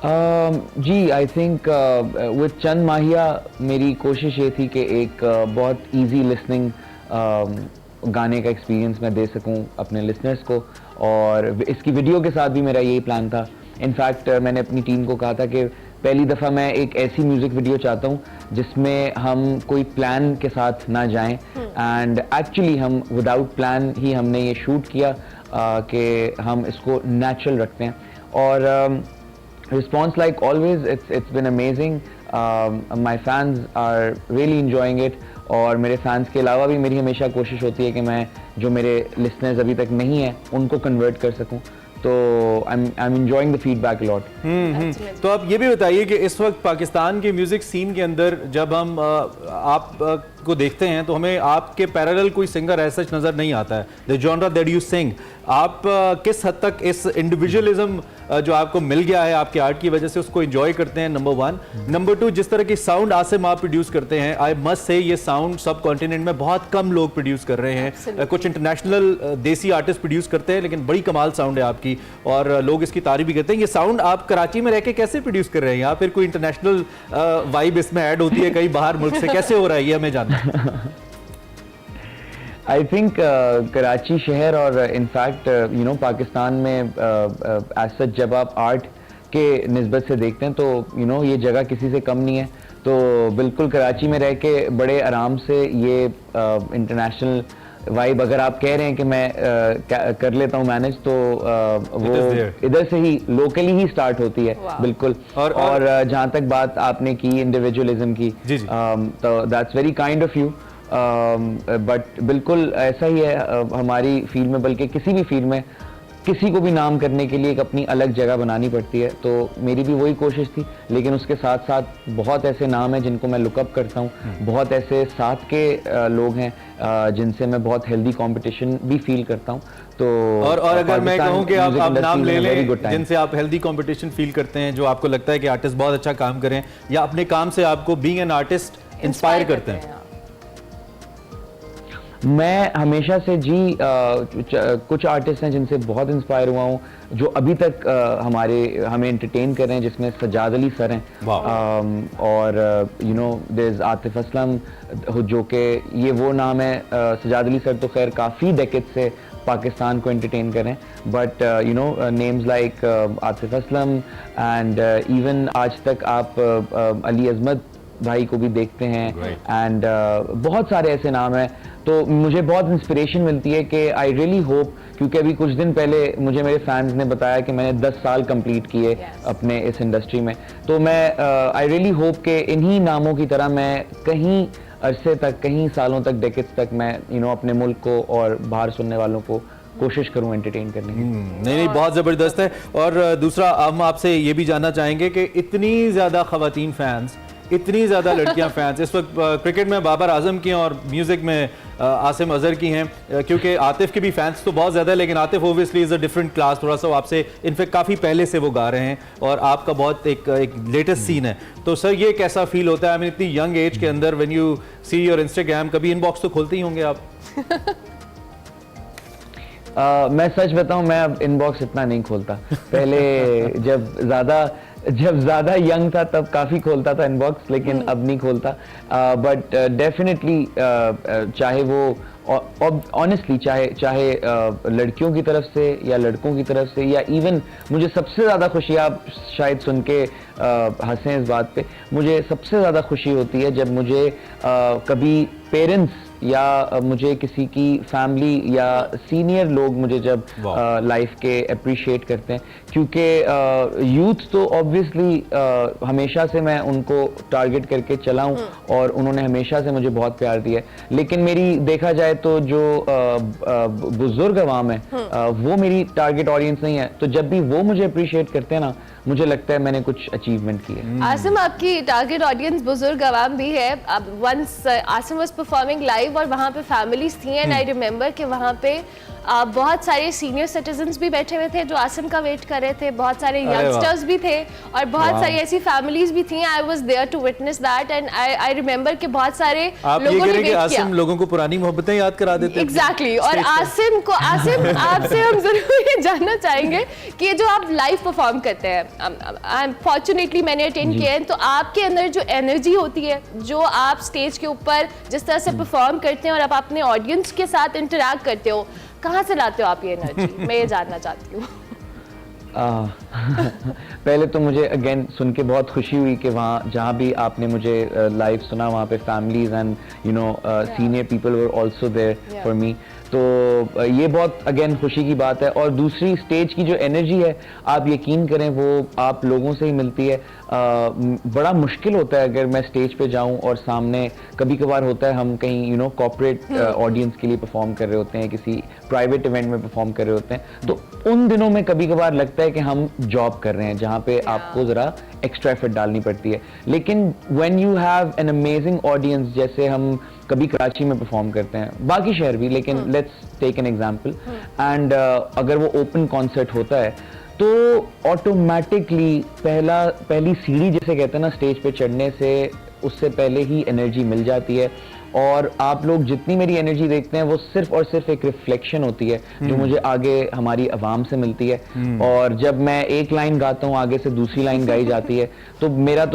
[SPEAKER 7] जी, आई थिंक विद चंद माहिया मेरी कोशिश ये थी कि एक बहुत इजी लिसनिंग गाने का एक्सपीरियंस मैं दे सकूं अपने लिसनर्स को, और इसकी वीडियो के साथ भी मेरा यही प्लान था। इनफैक्ट मैंने अपनी टीम को कहा था कि पहली दफ़ा मैं एक ऐसी म्यूज़िक वीडियो चाहता हूं जिसमें हम कोई प्लान के साथ ना जाएं, एंड एक्चुअली हम विदाउट प्लान ही हमने ये शूट किया कि हम इसको नेचुरल रखते हैं। और response like always, it's been amazing. My fans are really enjoying it, और मेरे फैंस के अलावा भी मेरी हमेशा कोशिश होती है कि मैं जो मेरे लिसनर्स अभी तक नहीं है उनको कन्वर्ट कर सकूं, तो I am enjoying the feedback lot.
[SPEAKER 1] तो आप ये भी बताइए कि इस वक्त पाकिस्तान के म्यूजिक सीन के अंदर जब हम आप को देखते हैं तो हमें आपके पैरेलल कोई सिंगर ऐसा नजर नहीं आता है। The genre that you sing, आप किस हद तक इस इंडिविजुअलिज्म जो आपको मिल गया है आपके आर्ट की वजह से उसको एंजॉय करते हैं, नंबर 1। नंबर 2, जिस तरह की साउंड आसिम आप प्रोड्यूस करते हैं, आई मस्ट से ये साउंड सब कॉन्टिनेंट में बहुत कम लोग प्रोड्यूस कर रहे हैं। कुछ इंटरनेशनल देसी आर्टिस्ट प्रोड्यूस करते हैं लेकिन बड़ी कमाल साउंड है आपकी और लोग इसकी तारीफ भी करते हैं। ये साउंड आप कराची में रह के कैसे प्रोड्यूस कर रहे हैं, या फिर कोई इंटरनेशनल वाइब इसमें ऐड होती है कहीं बाहर मुल्क से, कैसे हो रहा है ये हमें जानना है।
[SPEAKER 7] आई थिंक कराची शहर और इनफैक्ट यू नो पाकिस्तान में एज सच जब आप आर्ट के निस्बत से देखते हैं तो यू नो ये जगह किसी से कम नहीं है। तो बिल्कुल कराची में रह के बड़े आराम से ये इंटरनेशनल वाइब अगर आप कह रहे हैं कि मैं कर लेता हूँ मैनेज, तो वो इधर से ही लोकली ही स्टार्ट होती है। बिल्कुल। और जहाँ तक बात आपने की इंडिविजुअलिज्म की, तो that's very kind of you, but बिल्कुल ऐसा ही है हमारी फील्ड में, बल्कि किसी भी फील्ड में किसी को भी नाम करने के लिए एक अपनी अलग जगह बनानी पड़ती है। तो मेरी भी वही कोशिश थी, लेकिन उसके साथ साथ बहुत ऐसे नाम हैं जिनको मैं लुकअप करता हूँ, बहुत ऐसे साथ के लोग हैं जिनसे मैं बहुत हेल्दी कंपटीशन भी फील करता हूँ। तो
[SPEAKER 1] और अगर मैं कहूँ कि आप नाम ले लें जिनसे आप हेल्दी कंपटीशन फील करते हैं, जो आपको लगता है कि आर्टिस्ट बहुत अच्छा काम करें या अपने काम से आपको बीइंग एन आर्टिस्ट इंस्पायर करते हैं।
[SPEAKER 7] मैं हमेशा से जी कुछ आर्टिस्ट हैं जिनसे बहुत इंस्पायर हुआ हूँ, जो अभी तक हमें एंटरटेन कर रहे हैं, जिसमें सजाद अली सर हैं और you know there is Atif Aslam, जो कि ये वो नाम है। सजाद अली सर तो खैर काफ़ी डेकेड से पाकिस्तान को एंटरटेन कर रहे हैं, but you know names like Atif Aslam and even आज तक आप अली अजमत भाई को भी देखते हैं एंड बहुत सारे ऐसे नाम हैं। तो मुझे बहुत इंस्पिरेशन मिलती है कि आई रियली होप, क्योंकि अभी कुछ दिन पहले मुझे मेरे फैंस ने बताया कि मैंने 10 साल कंप्लीट किए अपने इस इंडस्ट्री में, तो मैं आई रियली होप कि इन्हीं नामों की तरह मैं कहीं अरसे तक, कहीं सालों तक, डेकेड्स तक मैं यू नो अपने मुल्क को और बाहर सुनने वालों को कोशिश करूं एंटरटेन करने की।
[SPEAKER 1] नहीं, बहुत ज़बरदस्त है। और दूसरा हम आपसे ये भी जानना चाहेंगे कि इतनी ज़्यादा ख़वातीन फैंस, इतनी ज़्यादा लड़कियां फैंस इस वक्त क्रिकेट में बाबर आजम की और म्यूज़िक में आसिम अजहर की हैं, क्योंकि आतिफ के भी फैंस तो बहुत ज़्यादा है, लेकिन Atif obviously is a different class, थोड़ा सा आपसे इनफेक्ट काफ़ी पहले से वो गा रहे हैं और आपका बहुत एक लेटेस्ट सीन है। तो सर ये कैसा फील होता है, आई मीन इतनी यंग एज के अंदर, when you see your Instagram, कभी इनबॉक्स तो खोलते ही होंगे आप?
[SPEAKER 7] मैं सच बताऊं, मैं अब इनबॉक्स इतना नहीं खोलता। पहले जब ज़्यादा यंग था तब काफ़ी खोलता था इनबॉक्स, लेकिन अब नहीं खोलता। बट डेफिनेटली चाहे वो ऑनेस्टली चाहे लड़कियों की तरफ से या लड़कों की तरफ से, या इवन मुझे सबसे ज़्यादा खुशी, आप शायद सुन के हंसें इस बात पे, मुझे सबसे ज़्यादा खुशी होती है जब मुझे कभी पेरेंट्स या मुझे किसी की फैमिली या सीनियर लोग मुझे जब लाइफ के अप्रिशिएट करते हैं, क्योंकि यूथ तो ऑब्वियसली हमेशा से मैं उनको टारगेट करके चला हूं और उन्होंने हमेशा से मुझे बहुत प्यार दिया है। लेकिन मेरी देखा जाए तो जो बुजुर्ग अवाम है वो मेरी टारगेट ऑडियंस नहीं है, तो जब भी वो मुझे अप्रिशिएट करते हैं ना, मुझे लगता है मैंने कुछ अचीवमेंट की है।
[SPEAKER 2] आसिम, आपकी टारगेट ऑडियंस बुजुर्ग अवाम भी है। अब once Asim was performing live और वहाँ पे फैमिलीज थी, एंड आई रिमेंबर कि वहाँ पे बहुत सारे सीनियर सिटीजन्स भी बैठे हुए थे जो आसिम का वेट कर रहे थे, बहुत सारे यंगस्टर्स भी थे और बहुत सारी ऐसी फैमिलीज भी थी। I was there to witness that and I remember कि बहुत सारे लोगों ने वेट किया।
[SPEAKER 1] आसिम लोगों को पुरानी मोहब्बतें याद करा देते हैं।
[SPEAKER 2] एग्जैक्टली। और आसिम आपसे हम जरूर ये जानना चाहेंगे कि जो आप लाइव परफॉर्म करते हैं, फॉर्चुनेटली मैंने अटेंड किया है, तो आपके अंदर जो एनर्जी होती है, जो आप स्टेज के ऊपर जिस तरह से परफॉर्म करते हैं और आप अपने ऑडियंस के साथ इंटरैक्ट करते हो, कहाँ से लाते हो आप ये एनर्जी? मैं ये जानना चाहती हूँ।
[SPEAKER 7] पहले तो मुझे अगेन सुन के बहुत खुशी हुई कि वहाँ जहाँ भी आपने मुझे लाइव सुना, वहाँ पे families and you know senior people were also there for me. तो ये बहुत अगेन खुशी की बात है। और दूसरी स्टेज की जो एनर्जी है, आप यकीन करें वो आप लोगों से ही मिलती है। बड़ा मुश्किल होता है अगर मैं स्टेज पे जाऊं और सामने, कभी कभार होता है हम कहीं कॉर्पोरेट ऑडियंस के लिए परफॉर्म कर रहे होते हैं, किसी प्राइवेट इवेंट में परफॉर्म कर रहे होते हैं, तो उन दिनों में कभी कभार लगता है कि हम जॉब कर रहे हैं जहाँ पे आपको ज़रा एक्स्ट्रा एफर्ट डालनी पड़ती है। लेकिन when you have an amazing audience, जैसे हम कभी कराची में परफॉर्म करते हैं, बाकी शहर भी, लेकिन let's take an example, and अगर वो ओपन कॉन्सर्ट होता है तो ऑटोमेटिकली पहली सीढ़ी जिसे कहते हैं ना स्टेज पे चढ़ने से, उससे पहले ही एनर्जी मिल जाती है। और आप लोग जितनी मेरी एनर्जी देखते हैं वो सिर्फ और सिर्फ एक रिफ्लेक्शन होती है जो मुझे आगे हमारी आवाम से मिलती है। और जब मैं एक लाइन गाता हूँ आगे से दूसरी लाइन गाई जाती है तो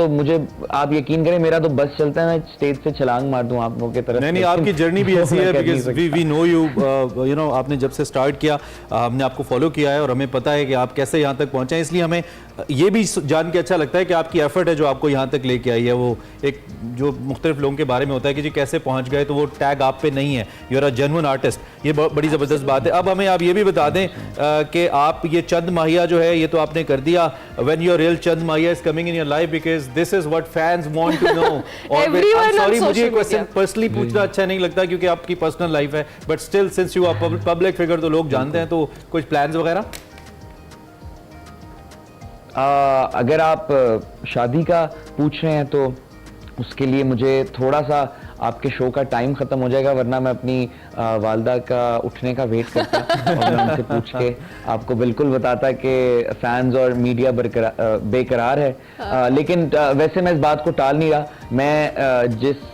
[SPEAKER 7] मुझे आप यकीन करें मेरा तो बस चलता है, मैं स्टेज से छलांग मार दूं आप लोगों की तरफ।
[SPEAKER 1] नहीं, आपकी जर्नी भी ऐसी है, because we know you know आपने जब से स्टार्ट किया हमने आपको फॉलो किया है और हमें पता है कि आप कैसे यहाँ तक पहुँचे हैं। इसलिए हमें ये भी जान के अच्छा लगता है कि आपकी एफर्ट है जो आपको यहाँ तक लेके आई है। वो एक जो मुख्तलिफ लोगों के बारे में होता है कि जी कैसे पहुँच गए, तो वो टैग आप पे नहीं है, you are a genuine artist. ये बड़ी ज़बरदस्त बात है। अब हमें आप ये भी बता दें कि आप ये चंद माहिया जो है ये तो आपने कर दिया, व्हेन योर रियल चंद माहिया is coming in your life, because this is what fans want to know. और सॉरी मुझे क्वेश्चन पर्सनली पूछना अच्छा नहीं लगता क्योंकि आपकी पर्सनल लाइफ है, but still since you are public figure तो लोग जानते हैं, तो कुछ प्लान्स वगैरह?
[SPEAKER 7] अगर आप शादी का पूछ रहे हैं तो उसके लिए मुझे थोड़ा सा आपके शो का टाइम खत्म हो जाएगा, वरना मैं अपनी वालदा का उठने का वेट करता और मैं उनसे पूछ के आपको बिल्कुल बताता कि फैंस और मीडिया बेकरार है। लेकिन वैसे मैं इस बात को टाल नहीं रहा। मैं जिस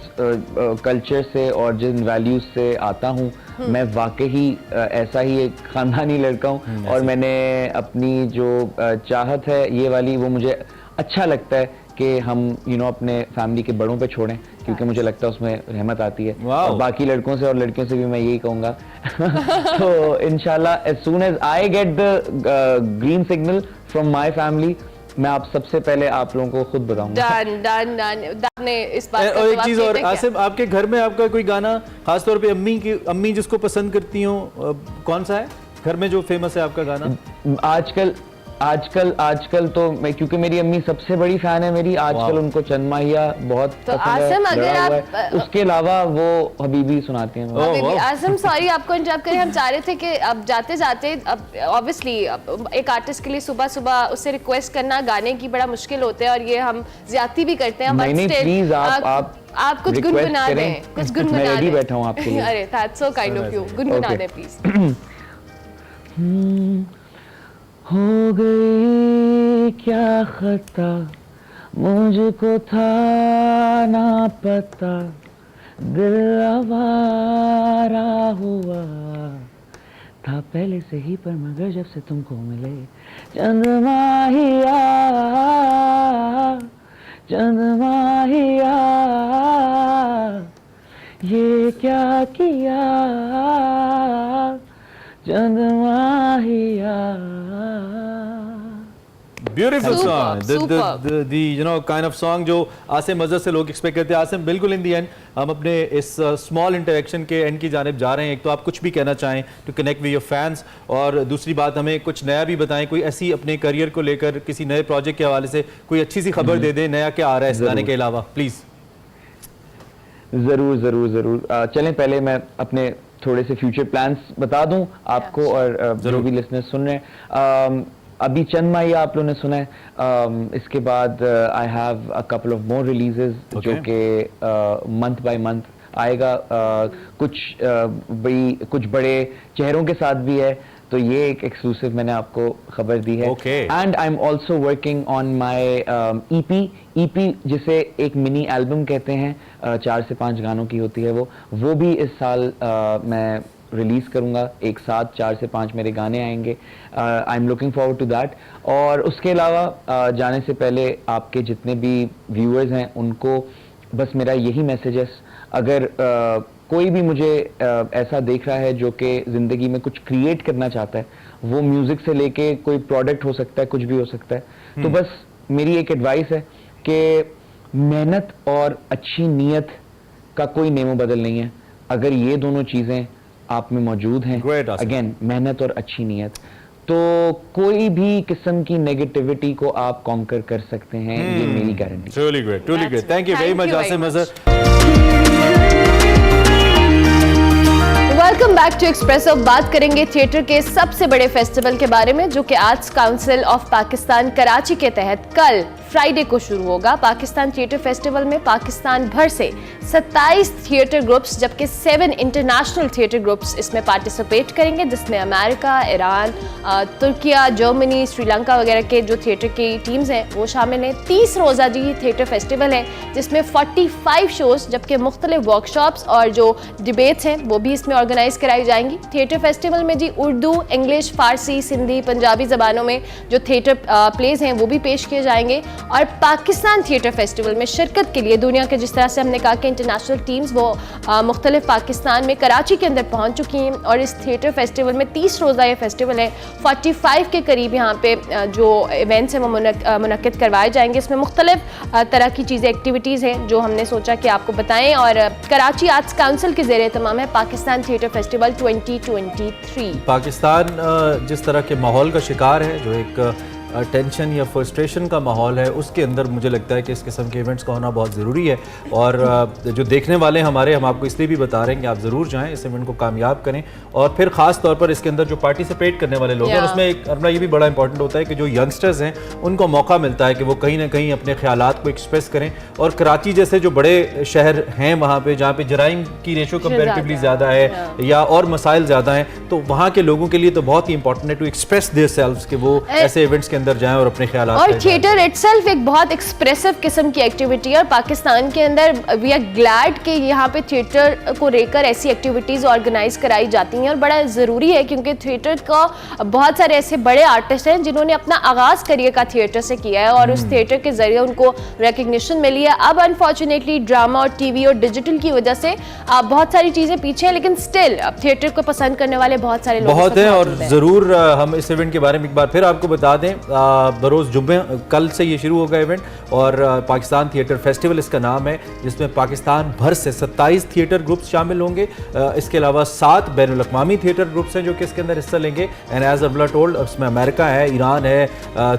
[SPEAKER 7] कल्चर से और जिन वैल्यूज से आता हूँ, मैं वाकई ऐसा ही एक खानदानी लड़का हूँ और मैंने अपनी जो चाहत है ये वाली, वो मुझे अच्छा लगता है कि हम अपने फैमिली के बड़ों पे छोड़ें, क्योंकि मुझे लगता है उसमें रहमत आती है। और बाकी लड़कों से और लड़कियों से भी मैं यही कहूँगा। तो इंशाल्लाह as soon as I get the green signal from my family, मैं आप सबसे पहले आप लोगों को खुद बताऊंगा।
[SPEAKER 2] डन। इस बात
[SPEAKER 1] और एक चीज और, आसिम आपके घर में आपका कोई गाना खासतौर पे अम्मी जिसको पसंद करती हो, कौन सा है घर में जो फेमस है आपका गाना? आजकल तो मैं, क्योंकि मेरी अम्मी सबसे बड़ी फैन है मेरी, आजकल उनको चंद माहिया बहुत
[SPEAKER 2] पसंद है।
[SPEAKER 7] उसके अलावा वो हबीबी सुनाती हैं।
[SPEAKER 2] आज़म सॉरी आपको इंटरप्ट करें, हम चाह रहे थे कि अब जाते जाते, अब ऑब्वियसली एक आर्टिस्ट के लिए सुबह सुबह उससे रिक्वेस्ट करना गाने की बड़ा मुश्किल होता है और ये हम ज्यादती भी करते हैं।
[SPEAKER 7] प्लीज
[SPEAKER 2] आप कुछ गुनगुना दें, कुछ गुनगुना दें।
[SPEAKER 7] बैठा हूं आपके लिए।
[SPEAKER 2] अरे that's so kind of you, गुनगुना दें प्लीज।
[SPEAKER 7] हो गई क्या खता, मुझको था ना पता, दिल आवारा हुआ था पहले से ही, पर मगर जब से तुमको मिले चंद माहिया, चंद माहिया, ये क्या किया चंद माहिया।
[SPEAKER 1] Beautiful song, the kind of song जो आसिम मज़हर से लोग एक्सपेक्ट करते हैं। आसिम, बिल्कुल इन दी एंड हम अपने इस स्मॉल इंटरेक्शन के एंड की जानिब जा रहे हैं। एक तो आप कुछ भी कहना चाहें to connect with your fans, और दूसरी बात हमें कुछ नया भी बताएं, कोई ऐसी अपने करियर को लेकर किसी नए प्रोजेक्ट के हवाले से कोई अच्छी सी खबर दे दें, नया क्या आ रहा है इस गाने के अलावा, प्लीज़।
[SPEAKER 7] ज़रूर। चलें पहले मैं अपने थोड़े से फ्यूचर प्लान्स बता दूं आपको और जो भी लिसनर्स सुन रहे हैं। अभी चंद माहिया आप लोगों ने सुना है, इसके बाद I have a couple of more releases जो कि मंथ बाय मंथ आएगा। कुछ बड़े चेहरों के साथ भी है, तो ये एक एक्सक्लूसिव मैंने आपको खबर दी है। And I am also working on my EP जिसे एक मिनी एल्बम कहते हैं, 4 से 5 गानों की होती है वो भी इस साल मैं रिलीज करूंगा। एक साथ 4 से 5 मेरे गाने आएंगे। I am looking forward to that. और उसके अलावा जाने से पहले आपके जितने भी व्यूअर्स हैं उनको बस मेरा यही मैसेज है, अगर कोई भी मुझे ऐसा देख रहा है जो कि ज़िंदगी में कुछ क्रिएट करना चाहता है, वो म्यूज़िक से लेके कोई प्रोडक्ट हो सकता है, कुछ भी हो सकता है, तो बस मेरी एक एडवाइस है कि मेहनत और अच्छी नीयत का कोई नेमो बदल नहीं है। अगर ये दोनों चीज़ें आप में मौजूद हैं,
[SPEAKER 1] Great, Asif.
[SPEAKER 7] अगेन मेहनत और अच्छी नीयत, तो कोई भी किस्म की नेगेटिविटी को आप कॉन्कर कर सकते हैं, ये मेरी guarantee.
[SPEAKER 1] Truly great, truly great. Thank you very much, Asim Azhar.
[SPEAKER 2] Welcome back to Expresso. बात करेंगे थिएटर के सबसे बड़े फेस्टिवल के बारे में, जो कि arts council of Pakistan Karachi के तहत कल फ्राइडे को शुरू होगा। पाकिस्तान थिएटर फेस्टिवल में पाकिस्तान भर से 27 थिएटर ग्रुप्स जबकि 7 इंटरनेशनल थिएटर ग्रुप्स इसमें पार्टिसिपेट करेंगे, जिसमें America, Iran, Türkiye, Germany, Sri Lanka वगैरह के जो थिएटर की टीम्स हैं वो शामिल हैं। 30 रोज़ा जी थिएटर फेस्टिवल है जिसमें 45 शोज जबकि मुख्तलिफ वर्कशॉप्स और जो डिबेट्स हैं वो भी इसमें ऑर्गेनाइज कराई जाएंगी। थिएटर फेस्टिवल में जी उर्दू, इंग्लिश, फारसी, सिंधी, पंजाबी ज़बानों में जो थिएटर प्लेज हैं वो भी पेश किए जाएंगे। और पाकिस्तान थिएटर फेस्टिवल में शिरकत के लिए दुनिया के, जिस तरह से हमने कहा कि इंटरनेशनल टीम्स वो मुख्तलिफ पाकिस्तान में कराची के अंदर पहुंच चुकी हैं और इस थिएटर फेस्टिवल में 30 रोज़ा ये फेस्टिवल है, 45 के करीब यहाँ पे जो इवेंट्स हैं वो मुनक्किद करवाए जाएंगे। इसमें मुख्तलिफ तरह की चीज़ें, एक्टिविटीज़ हैं जो हमने सोचा कि आपको बताएं। और कराची आर्ट्स काउंसिल के ज़ेरे तमाम है पाकिस्तान थिएटर फेस्टिवल 2023।
[SPEAKER 1] पाकिस्तान जिस तरह के माहौल का शिकार है, जो एक टेंशन या फ्रस्ट्रेशन का माहौल है, उसके अंदर मुझे लगता है कि इस किस्म के इवेंट्स का होना बहुत ज़रूरी है। और जो देखने वाले हमारे, हम आपको इसलिए भी बता रहे हैं कि आप ज़रूर जाएं, इस इवेंट को कामयाब करें। और फिर ख़ास तौर पर इसके अंदर जो पार्टिसिपेट करने वाले लोग हैं उसमें एक अपना ये भी बड़ा इंपॉर्टेंट होता है कि जो यंगस्टर्स हैं उनको मौका मिलता है कि वो कहीं ना कहीं अपने ख्यालात को एक्सप्रेस करें। और कराची जैसे जो बड़े शहर हैं वहाँ पर, जहाँ पर जराइम की रेशो कंपेरेटिवली ज़्यादा है या और मसाइल ज़्यादा हैं, तो वहाँ के लोगों के लिए तो बहुत ही इंपॉर्टेंट है टू एक्सप्रेस देयर सेल्व्स कि वो ऐसे इवेंट्स अंदर जाएं और अपने ख्यालात।
[SPEAKER 2] और थिएटर इटसेल्फ एक बहुत एक्सप्रेसिव किस्म की एक्टिविटी है और पाकिस्तान के अंदर वी आर ग्लैड कि यहाँ पे थिएटर को लेकर ऐसी एक्टिविटीज़ ऑर्गेनाइज कराई जाती हैं और बड़ा ज़रूरी है क्योंकि थिएटर का बहुत सारे ऐसे बड़े आर्टिस्ट हैं जिन्होंने अपना आगाज़ करियर का थिएटर से किया है और उस थिएटर के ज़रिए उनको रिकग्निशन मिली है। अब अनफॉर्चुनेटली ड्रामा और टीवी और डिजिटल की वजह से बहुत सारी चीज़ें पीछे हैं, लेकिन स्टिल अब थिएटर को पसंद करने वाले बहुत सारे लोग
[SPEAKER 1] बहुत हैं। और ज़रूर हम इस इवेंट के बारे में एक बार फिर आपको बता दें, बरोज़ जुम्मे कल से ये शुरू होगा इवेंट और पाकिस्तान थिएटर फेस्टिवल इसका नाम है, जिसमें पाकिस्तान भर से 27 थिएटर ग्रुप्स शामिल होंगे। इसके अलावा 7 बैनुल अक़वामी थिएटर ग्रुप्स हैं जो कि इसके अंदर हिस्सा लेंगे। एंड एज अब्ला टोल्ड, उसमें अमेरिका है, ईरान है,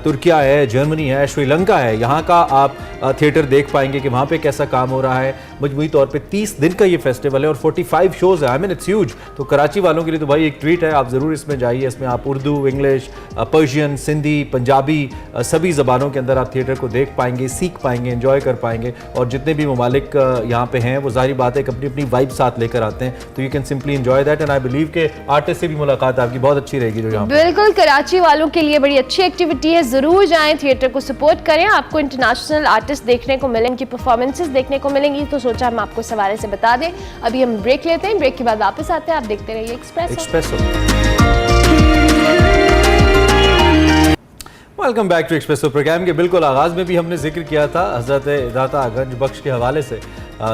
[SPEAKER 1] तुर्किया है, जर्मनी है, श्रीलंका है। यहाँ का आप थिएटर देख पाएंगे कि वहाँ पे कैसा काम हो रहा है। मजमूई तौर पे 30 दिन का ये फेस्टिवल है और 45 शोज़ है। I mean it's huge. तो कराची वालों के लिए तो भाई एक ट्रीट है, आप ज़रूर इसमें जाइए। इसमें आप उर्दू, इंग्लिश, पर्शियन, सिंधी, पंजाबी, सभी ज़बानों के अंदर आप थिएटर को देख पाएंगे, सीख पाएंगे, एंजॉय कर पाएंगे। और जितने भी ममालिक यहाँ पे हैं वो ज़ाहिर बात है कि अपनी अपनी वाइब साथ लेकर आते हैं, तो you can simply enjoy that. And I believe के आर्टिस्ट से भी मुलाकात आपकी बहुत अच्छी रहेगी जो यहाँ
[SPEAKER 2] बिल्कुल कराची वालों के लिए बड़ी अच्छी एक्टिविटी है। ज़रूर जाएं, थिएटर को सपोर्ट करें। आपको इंटरनेशनल आर्टिस्ट देखने को मिलेंगे, उनकी परफॉर्मेंसेस देखने को मिलेंगी, तो सोचा हम आपको इस हवाले से बता दें। अभी हम ब्रेक लेते हैं, ब्रेक के बाद वापस आते हैं। आप देखते रहिए Expresso.
[SPEAKER 1] Welcome back to Expresso. Programme के बिल्कुल आगाज़ में भी हमने जिक्र किया था हज़रत दाता गंज बख्श के हवाले से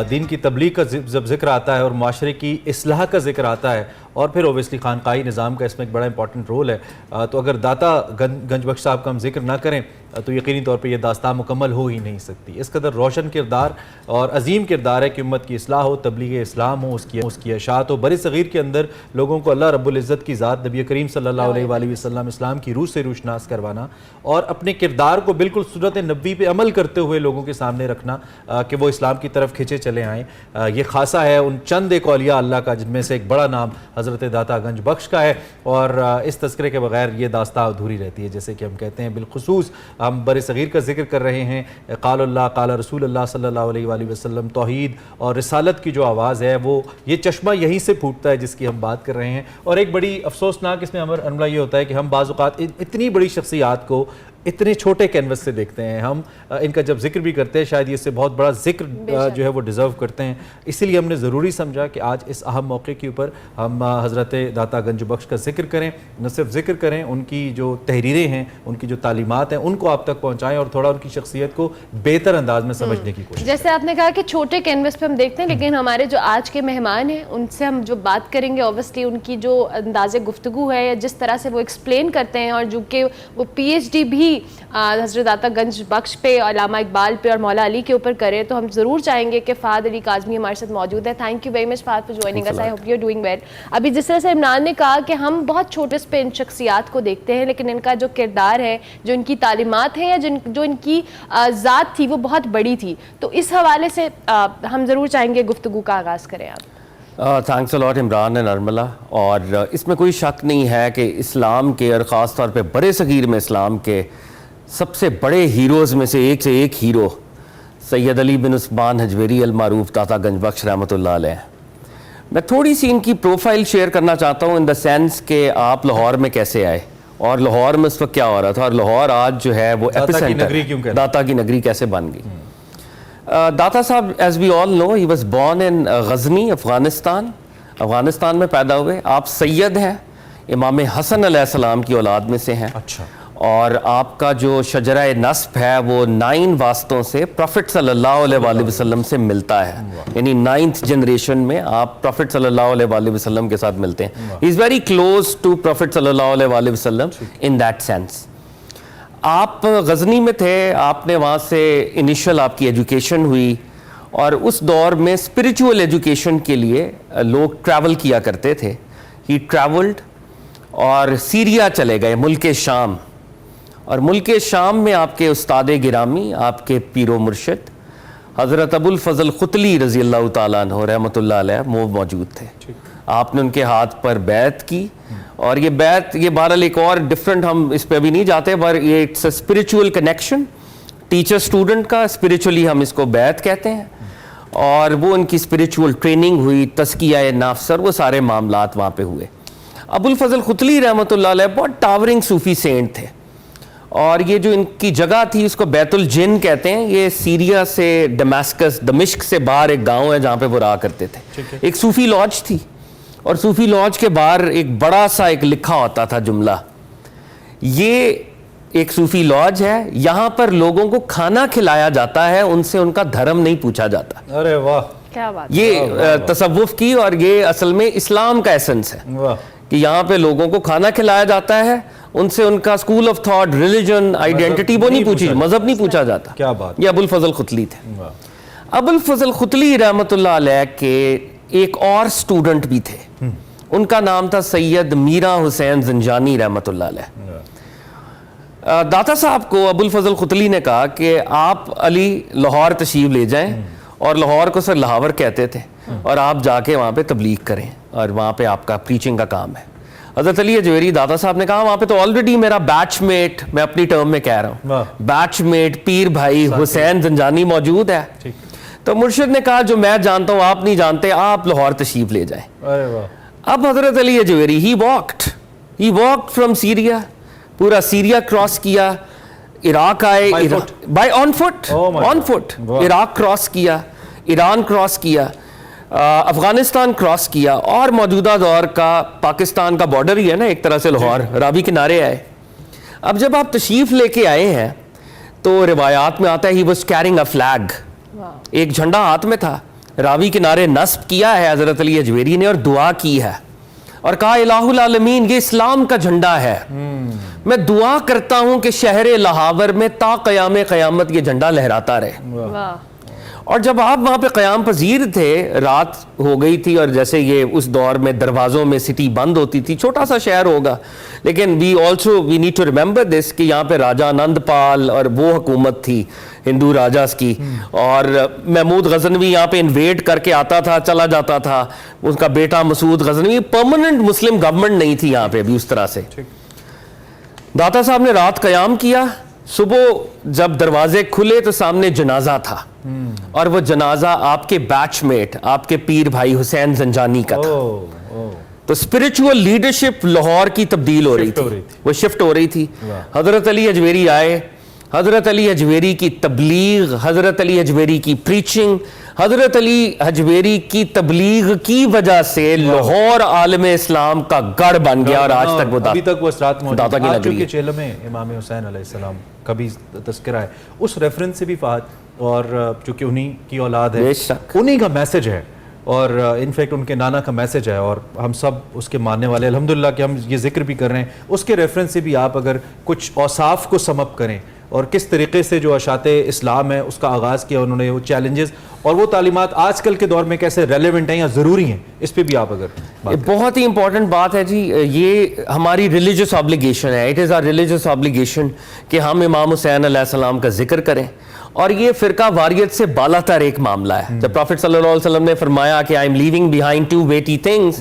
[SPEAKER 1] दीन की तबलीग का जब जिक्र आता है और माशरे की इस्लाह का जिक्र आता है और फिर ओबियसली खानकाही निज़ाम का इसमें एक बड़ा इंपॉर्टेंट रोल है, तो अगर दाता गंज बख्श साहब का हम जिक्र ना करें तो यकीनी तौर पे ये दास्तान मुकम्मल हो ही नहीं सकती। इस कदर रोशन किरदार और अजीम किरदार है कि उम्मत की इस्लाह हो, तबलीग इस्लाम हो, उसकी अशात हो। बरे सग़ीर के अंदर लोगों को अल्लाह रब्बुल इज़्ज़त की ज़ात नबी करीम सल्लल्लाहु अलैहि वसल्लम इस्लाम की रूह से रूशनास करवाना और अपने किरदार को बिल्कुल सुन्नत नबी पे अमल करते हुए लोगों के सामने रखना कि वो इस्लाम की तरफ खिंचे चले आएँ। ये खासा है उन चंद एक औलिया अल्लाह का जिनमें से एक बड़ा नाम हज़रत दाता गंज बख्श का है। और इस तज़किरे के बगैर ये दास्तान अधूरी रहती है। जैसे कि हम कहते हैं, बिलखुसूस हम बर सग़ीर का जिक्र कर रहे हैं, क़ालल्लाह क़ाल रसूलुल्लाह सल्लल्लाहु अलैहि वसल्लम, तौहीद और रिसालत की जो आवाज़ है वो ये चश्मा यहीं से फूटता है जिसकी हम बात कर रहे हैं। और एक बड़ी अफसोसनाक इसमें अमला ये होता है कि हम बाज़ औक़ात इतनी बड़ी शख्सियात को इतने छोटे कैनवस से देखते हैं। हम इनका जब जिक्र भी करते हैं शायद इससे बहुत बड़ा जिक्र जो है वो डिज़र्व करते हैं। इसीलिए हमने ज़रूरी समझा कि आज इस अहम मौके के ऊपर हम हज़रत दाता गंज बख्श का जिक्र करें, न सिर्फ जिक्र करें, उनकी जो तहरीरें हैं, उनकी जो तालीमात हैं उनको आप तक पहुँचाएँ और थोड़ा उनकी शख्सियत को बेहतर अंदाज में समझने की कोशिश।
[SPEAKER 2] जैसे आपने कहा कि छोटे कैनवस पर हम देखते हैं, लेकिन हमारे जो आज के मेहमान हैं उनसे हम जो बात करेंगे ऑब्वियसली उनकी जो अंदाज़े गुफ्तगू है या जिस तरह से वो एक्सप्लेन करते हैं और जो कि वो PhD भी हज़रत दाता गंज बख्श पे, अल्लामा इकबाल पे और मौला अली के ऊपर करें, तो हम ज़रूर चाहेंगे कि फ़हद अली काज़मी हमारे साथ मौजूद है। Thank you very much Fahad for joining us, I hope you are doing well. अभी जिस तरह से इमरान ने कहा कि हम बहुत छोटे पे इन शख्सियात को देखते हैं, लेकिन इनका जो किरदार है, जो इनकी तालीमात है या जो इनकी ज़ात थी वो बहुत बड़ी थी, तो इस हवाले से हम ज़रूर चाहेंगे गुफ्तगू का आगाज़ करें आप।
[SPEAKER 8] Thanks a lot Imran and Nirmala. और इसमें कोई शक नहीं है कि इस्लाम के और ख़ास तौर पे बड़े सगीर में इस्लाम के सबसे बड़े हीरोज़ में से एक हीरो सैयद अली बिन उस्मान हजवेरी अल मारूफ दाता गंज बख्श रहमतुल्लाह अलैह। मैं थोड़ी सी इनकी प्रोफाइल शेयर करना चाहता हूँ इन द सेंस कि आप लाहौर में कैसे आए और लाहौर में उस वक्त क्या हो रहा था, और लाहौर आज जो है वो एपिसेंटर, दाता की नगरी कैसे बन गई। Data Sahib, as we all know, he was born in Ghazni, Afghanistan में पैदा हुए। आप सैयद हैं, इमाम हसन अलैहिस्सलाम की औलाद में से हैं।
[SPEAKER 1] अच्छा।
[SPEAKER 8] और आपका जो शजरा नस्ब है वो 9 वास्तों से प्रॉफिट सल्लल्लाहु अलैहि वसल्लम से मिलता है, यानी 9th जनरेशन में आप प्रॉफिट सल्लल्लाहु अलैहि वसल्लम के साथ मिलते हैं। He is very close to prophet सल्लल्लाहु अलैहि वसल्लम इन दैट सेंस। आप गजनी में थे, आपने वहाँ से इनिशियल आपकी एजुकेशन हुई, और उस दौर में स्पिरिचुअल एजुकेशन के लिए लोग ट्रैवल किया करते थे। ही ट्रैवल्ड और सीरिया चले गए, मुल्क शाम, और मुल्क शाम में आपके उस्ताद गिरामी, आपके पीरो मुर्शिद हज़रत अबुल फ़ज़ल ख़ुतली रज़ी अल्लाह ताला अन्हु रहमतुल्लाह अलैह वो मौजूद थे। आपने उनके हाथ पर बैत की, और ये बैत, ये बहरहाल एक और डिफरेंट, हम इस पे अभी नहीं जाते, पर ये it's a spiritual connection teacher student का, स्पिरिचुअली हम इसको बैत कहते हैं। और वो उनकी स्पिरिचुअल ट्रेनिंग हुई, तज़किया नफ्स और वो सारे मामलात वहाँ पे हुए। अबुल फ़ज़ल ख़ुतली रहमतुल्लाह अलैह बहुत टावरिंग सूफ़ी सेंट थे, और ये जो इनकी जगह थी उसको बैतुल जिन कहते हैं। ये सीरिया से दमास्कस, दमिश्क से बाहर एक गांव है जहाँ पे वो रहा करते थे। एक सूफ़ी लॉज थी, और सूफ़ी लॉज के बाहर एक बड़ा सा एक लिखा होता था जुमला, ये एक सूफ़ी लॉज है, यहाँ पर लोगों को खाना खिलाया जाता है, उनसे उनका धर्म नहीं पूछा जाता।
[SPEAKER 1] अरे वाह,
[SPEAKER 2] क्या बात।
[SPEAKER 8] ये तसव्वुफ की, और ये असल में इस्लाम का एसेंस है कि यहाँ पे लोगों को खाना खिलाया जाता है, उनसे उनका school of thought, religion, identity वो नहीं पूछी, मजहब नहीं पूछा जाता।
[SPEAKER 1] क्या बात।
[SPEAKER 8] ये अबुल फ़ज़ल ख़ुतली थे। अबुल फ़ज़ल ख़ुतली रहमतुल्लाह अलैह के एक और स्टूडेंट भी थे, उनका नाम था सैयद मीरा हुसैन ज़ंजानी रहमतुल्लाह अलैह। दाता साहब को अबुल फ़ज़ल ख़ुतली ने कहा कि आप अली लाहौर तशरीफ़ ले जाएं, और लाहौर को सर लाहौर कहते थे, और आप जाके वहाँ पे तबलीग करें, और वहाँ पे आपका प्रीचिंग का काम है। हज़रत अली हजवेरी दाता साहब ने कहा वहाँ पे तो ऑलरेडी मेरा बैचमेट, मैं अपनी टर्म में कह रहा हूँ, बैचमेट पीर भाई हुसैन ज़ंजानी मौजूद है। तो मुर्शिद ने कहा जो मैं जानता हूँ आप नहीं जानते, आप लाहौर तशरीफ़ ले जाएं। अब Hazrat Ali Hajveri he walked from Syria, पूरा सीरिया क्रॉस किया, इराक आए, by on foot Iraq cross किया, ईरान क्रॉस किया, अफगानिस्तान क्रॉस किया, और मौजूदा दौर का पाकिस्तान का बॉर्डर ही है ना एक तरह से लाहौर, रावी किनारे आए। अब जब आप तशरीफ लेके आए हैं तो रिवायात में आता है he was carrying a flag, एक झंडा हाथ में था, रावी किनारे नस्ब किया है हजरत अली हजवेरी ने, और दुआ की है और कहा इलाहुल आलमीन, ये इस्लाम का झंडा है, मैं दुआ करता हूं कि शहर लाहौर में ता क़याम क़यामत ये झंडा लहराता रहे। और जब आप वहाँ पे क़याम पजीर थे, रात हो गई थी, और जैसे ये उस दौर में दरवाज़ों में सिटी बंद होती थी, छोटा सा शहर होगा, लेकिन we need to remember this कि यहाँ पे राजा आनंदपाल और वो हुकूमत थी हिंदू राजास की, और महमूद गजनवी यहाँ पे इन्वेड करके आता था, चला जाता था, उसका बेटा मसूद गजनवी, परमानेंट मुस्लिम गवर्नमेंट नहीं थी यहाँ पे भी उस तरह से। दाता साहब ने रात क़याम किया, सुबह जब दरवाजे खुले तो सामने जनाजा था, और वो जनाजा आपके बैचमेट, आपके पीर भाई हुसैन ज़ंजानी का था। तो स्पिरिचुअल लीडरशिप लाहौर की तब्दील हो रही थी, वो शिफ्ट हो रही थी। हजरत अली हजवेरी आए, हजरत अली हजवेरी की तबलीग, हजरत अली हजवेरी की प्रीचिंग, हजरत अली हजवेरी की तबलीग की वजह से लाहौर आलम इस्लाम का गढ़ बन गया, और आज तक वो
[SPEAKER 1] अभी तक वो असरात मौजूद
[SPEAKER 8] दाता की नगरी
[SPEAKER 1] के चेलों में इमाम हुसैन अलैहिस्सलाम का भी तज़किरा है, उस रेफरेंस से भी फहद, और चूंकि उन्हीं की औलाद है, उन्हीं का मैसेज है, और इनफैक्ट उनके नाना का मैसेज है और हम सब उसके मानने वाले अल्हम्दुलिल्लाह कि हम ये जिक्र भी कर रहे हैं। उसके रेफरेंस से भी आप अगर कुछ औसाफ को समअप करें और किस तरीके से जो अशाते इस्लाम है उसका आगाज़ किया उन्होंने, वो चैलेंजेस और वो तालीमात आजकल के दौर में कैसे रेलेवेंट हैं या ज़रूरी हैं, इस पे भी आप अगर
[SPEAKER 8] बहुत ही इंपॉर्टेंट बात है जी। ये हमारी रिलीजियस ऑब्लिगेशन है, it is our religious obligation कि हम इमाम हुसैन अलैहिस्सलाम का जिक्र करें। और ये फ़िरका वारियत से बालातर एक मामला है। जब प्रॉफिट सल्लल्लाहु अलैहि वसल्लम ने फरमाया कि I am leaving behind 2 weighty things,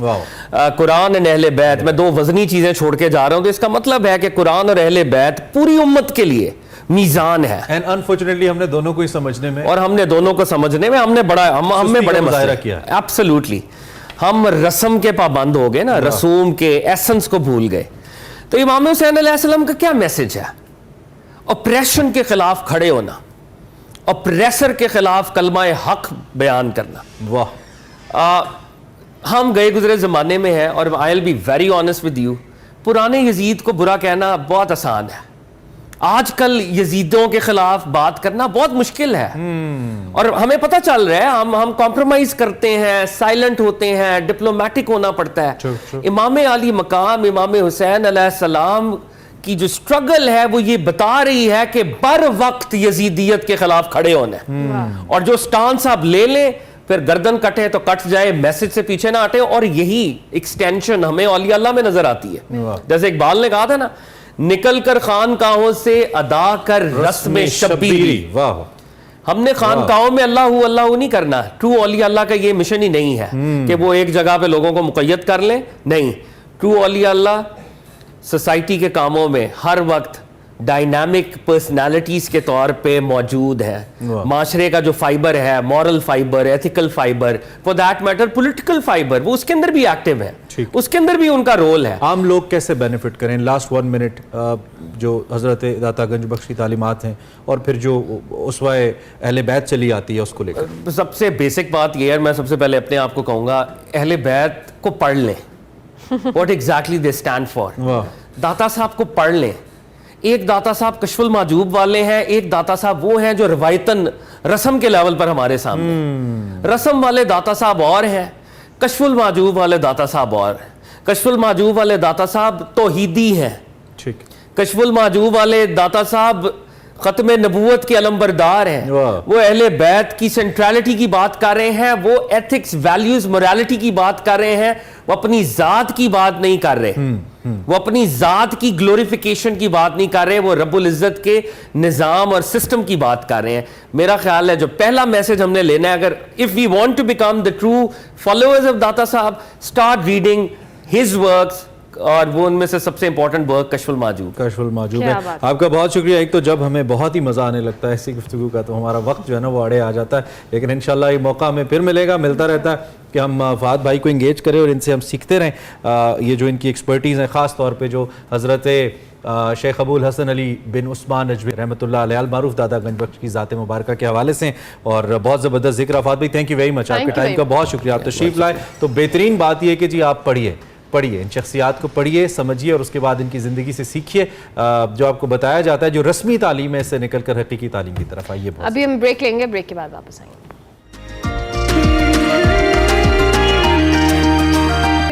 [SPEAKER 8] Quran and अहले बैत, मैं 2 वजनी चीज़ें छोड़ के जा रहा हूँ, तो इसका मतलब है कि कुरान और अहले बैत पूरी उम्मत के लिए मीज़ान है।
[SPEAKER 1] एंड अनफॉर्चुनेटली हमने दोनों को ही समझने में,
[SPEAKER 8] और हमने दोनों को समझने में हमने बड़ा हमें बड़े
[SPEAKER 1] मुजाहिरा किया।
[SPEAKER 8] एब्सोल्युटली हम रस्म के पाबंद हो गए ना, रसूम के एसेंस को भूल गए। तो इमाम हुसैन अलैहिस्सलाम का क्या मैसेज है? ऑपरेशन के खिलाफ खड़े होना, ऑपरेसर के खिलाफ कलमा हक बयान करना।
[SPEAKER 1] वाह।
[SPEAKER 8] हम गए गुजरे ज़माने में हैं और I will be very honest with you, पुराने यजीद को बुरा कहना बहुत आसान है, आजकल यजीदों के खिलाफ बात करना बहुत मुश्किल है। और हमें पता चल रहा है, हम कॉम्प्रोमाइज करते हैं, साइलेंट होते हैं, डिप्लोमेटिक होना पड़ता है। इमाम अली मकाम इमाम हुसैन अलैहिस्सलाम की जो स्ट्रगल है वो ये बता रही है कि बर वक्त यजीदियत के खिलाफ खड़े होने, और जो स्टांस आप ले लें फिर गर्दन कटे तो कट जाए, मैसेज से पीछे ना हटे। और यही एक्सटेंशन हमें औलिया अल्लाह में नजर आती है। जैसे इकबाल ने कहा था ना, निकल कर खानकाहों से अदा कर रस्म शब्बीरी।
[SPEAKER 1] वाह।
[SPEAKER 8] हमने खानकाहों में अल्लाह अल्लाह नहीं करना। ट्रू औलिया अल्लाह का ये मिशन ही नहीं है कि वो एक जगह पे लोगों को मुक़य्यद कर लें। नहीं, ट्रू औलिया अल्लाह सोसाइटी के कामों में हर वक्त डायनामिक पर्सनालिटीज के तौर पे मौजूद है। माशरे का जो फाइबर है, moral fibre, ethical fibre, for that matter political fibre, वो उसके अंदर भी एक्टिव है, उसके अंदर भी उनका रोल है।
[SPEAKER 1] आम लोग कैसे बेनिफिट करें? लास्ट 1 मिनट जो हजरत दाता गंज बख्श की तालीमात हैं और फिर जो उसवाए अहले बैत चली आती है उसको लेकर।
[SPEAKER 8] सबसे बेसिक बात यह है, मैं सबसे पहले अपने आप को कहूँगा, अहले बैत को पढ़ लें। What exactly they stand for? दाता साहब को पढ़ लें। एक दाता साहब कशफुल माजूब वाले हैं, एक दाता साहब वो हैं जो रवायतन रस्म के लेवल पर हमारे सामने। रस्म वाले दाता साहब और हैं, कशफुल माजूब वाले दाता साहब और। कशफुल माजूब वाले दाता साहब तौहीदी हैं,
[SPEAKER 1] ठीक।
[SPEAKER 8] कशफुल माजूब वाले दाता साहब खत्म नबूवत के अलम्बरदार हैं। वो अहले बैत की सेंट्रलिटी की बात कर रहे हैं, वो एथिक्स, वैल्यूज, मोरालिटी की बात कर रहे हैं। वो अपनी जात की बात नहीं कर रहे, वो अपनी जात की ग्लोरिफिकेशन की बात नहीं कर रहे, वो रब्बुल इज्जत के निज़ाम और सिस्टम की बात कर रहे हैं। मेरा ख्याल है जो पहला मैसेज हमने लेना है, अगर if we want to become the true followers of Data Sahib, start reading his works, और वो उनमें से सबसे इंपॉर्टेंट वर्क कशफुल माजूब
[SPEAKER 1] है। आपका बहुत शुक्रिया। एक तो जब हमें बहुत ही मज़ा आने लगता है ऐसी गुफ्तगू का तो हमारा वक्त जो है ना वो आड़े आ जाता है, लेकिन इंशाल्लाह ये मौका हमें फिर मिलेगा, मिलता रहता है कि हम फहद भाई को इंगेज करें और इनसे हम सीखते रहें। ये जो इनकी एक्सपर्टीज़ है, ख़ास तौर पर जो हज़रत शेख अबुल हसन अली बिन उस्मान नजवी रहमतुल्लाह अलैह अल मारूफ दादा गंज बख्श की ज़ात मुबारक के हवाले से, और बहुत ज़बरदस्त जिक्र। फहद भाई थैंक यू वेरी मच, आपके टाइम का बहुत शुक्रिया, आप तशरीफ़ लाए। तो बेहतरीन बात यह कि जी आप पढ़िए इन शख्सियात को, पढ़िए, समझिए और उसके बाद इनकी ज़िंदगी से सीखिए जो आपको बताया जाता है, जो रस्मी तालीम है, इससे निकल कर हकीकी तालीम की तरफ आइए।
[SPEAKER 2] अभी हम ब्रेक लेंगे, ब्रेक के बाद वापस आएंगे।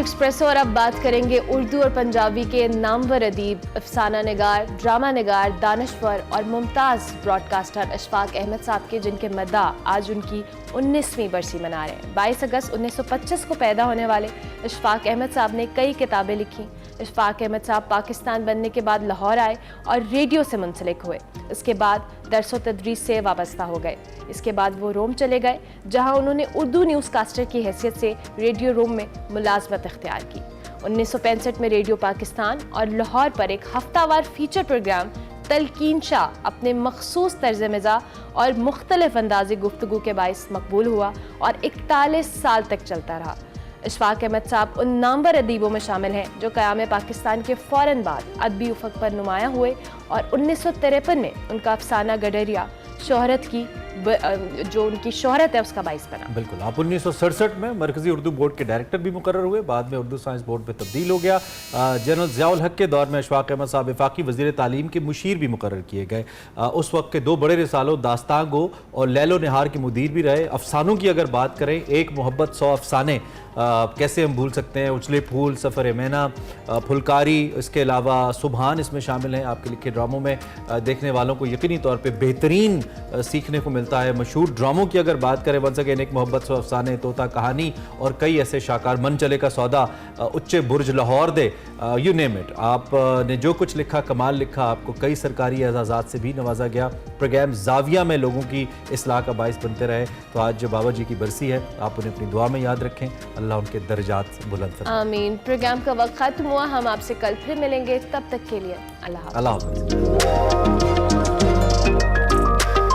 [SPEAKER 2] एक्सप्रेसो और अब बात करेंगे उर्दू और पंजाबी के नामवर अदीब, अफसाना निगार, ड्रामा निगार, दानश्वर और मुमताज़ ब्रॉडकास्टर अशफाक अहमद साहब के, जिनके मद्दा आज उनकी 19वीं बरसी मना रहे हैं। 22 अगस्त 1925 को पैदा होने वाले अशफाक अहमद साहब ने कई किताबें लिखी। अशफाक अहमद साहब पाकिस्तान बनने के बाद लाहौर आए और रेडियो से मुंसलिक हुए। इसके बाद दरस व तदरीस से वाबस्ता हो गए। इसके बाद वो रोम चले गए, जहां उन्होंने उर्दू न्यूज़ कास्टर की हैसियत से रेडियो रोम में मुलाजमत इख्तियार की। 1965 में रेडियो पाकिस्तान और लाहौर पर एक हफ्तावार फीचर प्रोग्राम तलकीन शाह अपने मखसूस तर्ज मिज़ा और मुख्तलिफ अंदाज़े गुफ्तगू के बाइस मकबूल हुआ और 41 साल तक चलता रहा। अशफाक अहमद साहब उन नामवर अदीबों में शामिल हैं जो क़याम पाकिस्तान के फ़ौरन बाद अदबी उफ़क़ पर नुमायाँ हुए और 1953 में उनका अफसाना गडरिया शोहरत की जो उनकी शोहरत है उसका बाइस बना।
[SPEAKER 1] बिल्कुल, आप 1967 में मरकजी उर्दू बोर्ड के डायरेक्टर भी मुकर्रर हुए, बाद में उर्दू साइंस बोर्ड पे तब्दील हो गया। जनरल ज़ियाउल हक के दौर में अशफाक अहमद साहब वफाकी वज़ीर तालीम के मुशीर भी मुकर्रर किए गए। उस वक्त के 2 बड़े रिसालों दास्तां गो और लैलो निहार के मुदीर भी रहे। अफसानों की अगर बात करें, एक मोहब्बत 100 अफसाने कैसे हम भूल सकते हैं, उछले फूल, सफ़र मैना, फुलकारी, इसके अलावा सुबहान इसमें शामिल हैं। आपके लिखे ड्रामों में देखने वालों को यकीनी तौर पे बेहतरीन सीखने को मिलता है। मशहूर ड्रामों की अगर बात करें, वंस अगेन, एक मोहब्बत 100 अफसाने, तोता कहानी और कई ऐसे शाकार, मन चले का सौदा, उच्चे बुर्ज लाहौर दे, यू नेम इट। आपने जो कुछ लिखा कमाल लिखा। आपको कई सरकारी एजाज़ात से भी नवाजा गया। प्रोग्राम जाविया में लोगों की इस्लाह का बाइस बनते रहे। तो आज जो बाबा जी की बरसी है, आप उन्हें अपनी दुआ में याद रखें, अल्लाह उनके दर्जात बुलंद फरमाए।
[SPEAKER 2] आमीन। प्रोग्राम का वक्त खत्म हुआ, हम आपसे कल फिर मिलेंगे, तब तक के लिए अल्लाह हाफ़िज़।
[SPEAKER 1] अल्लाह हाफ़िज़।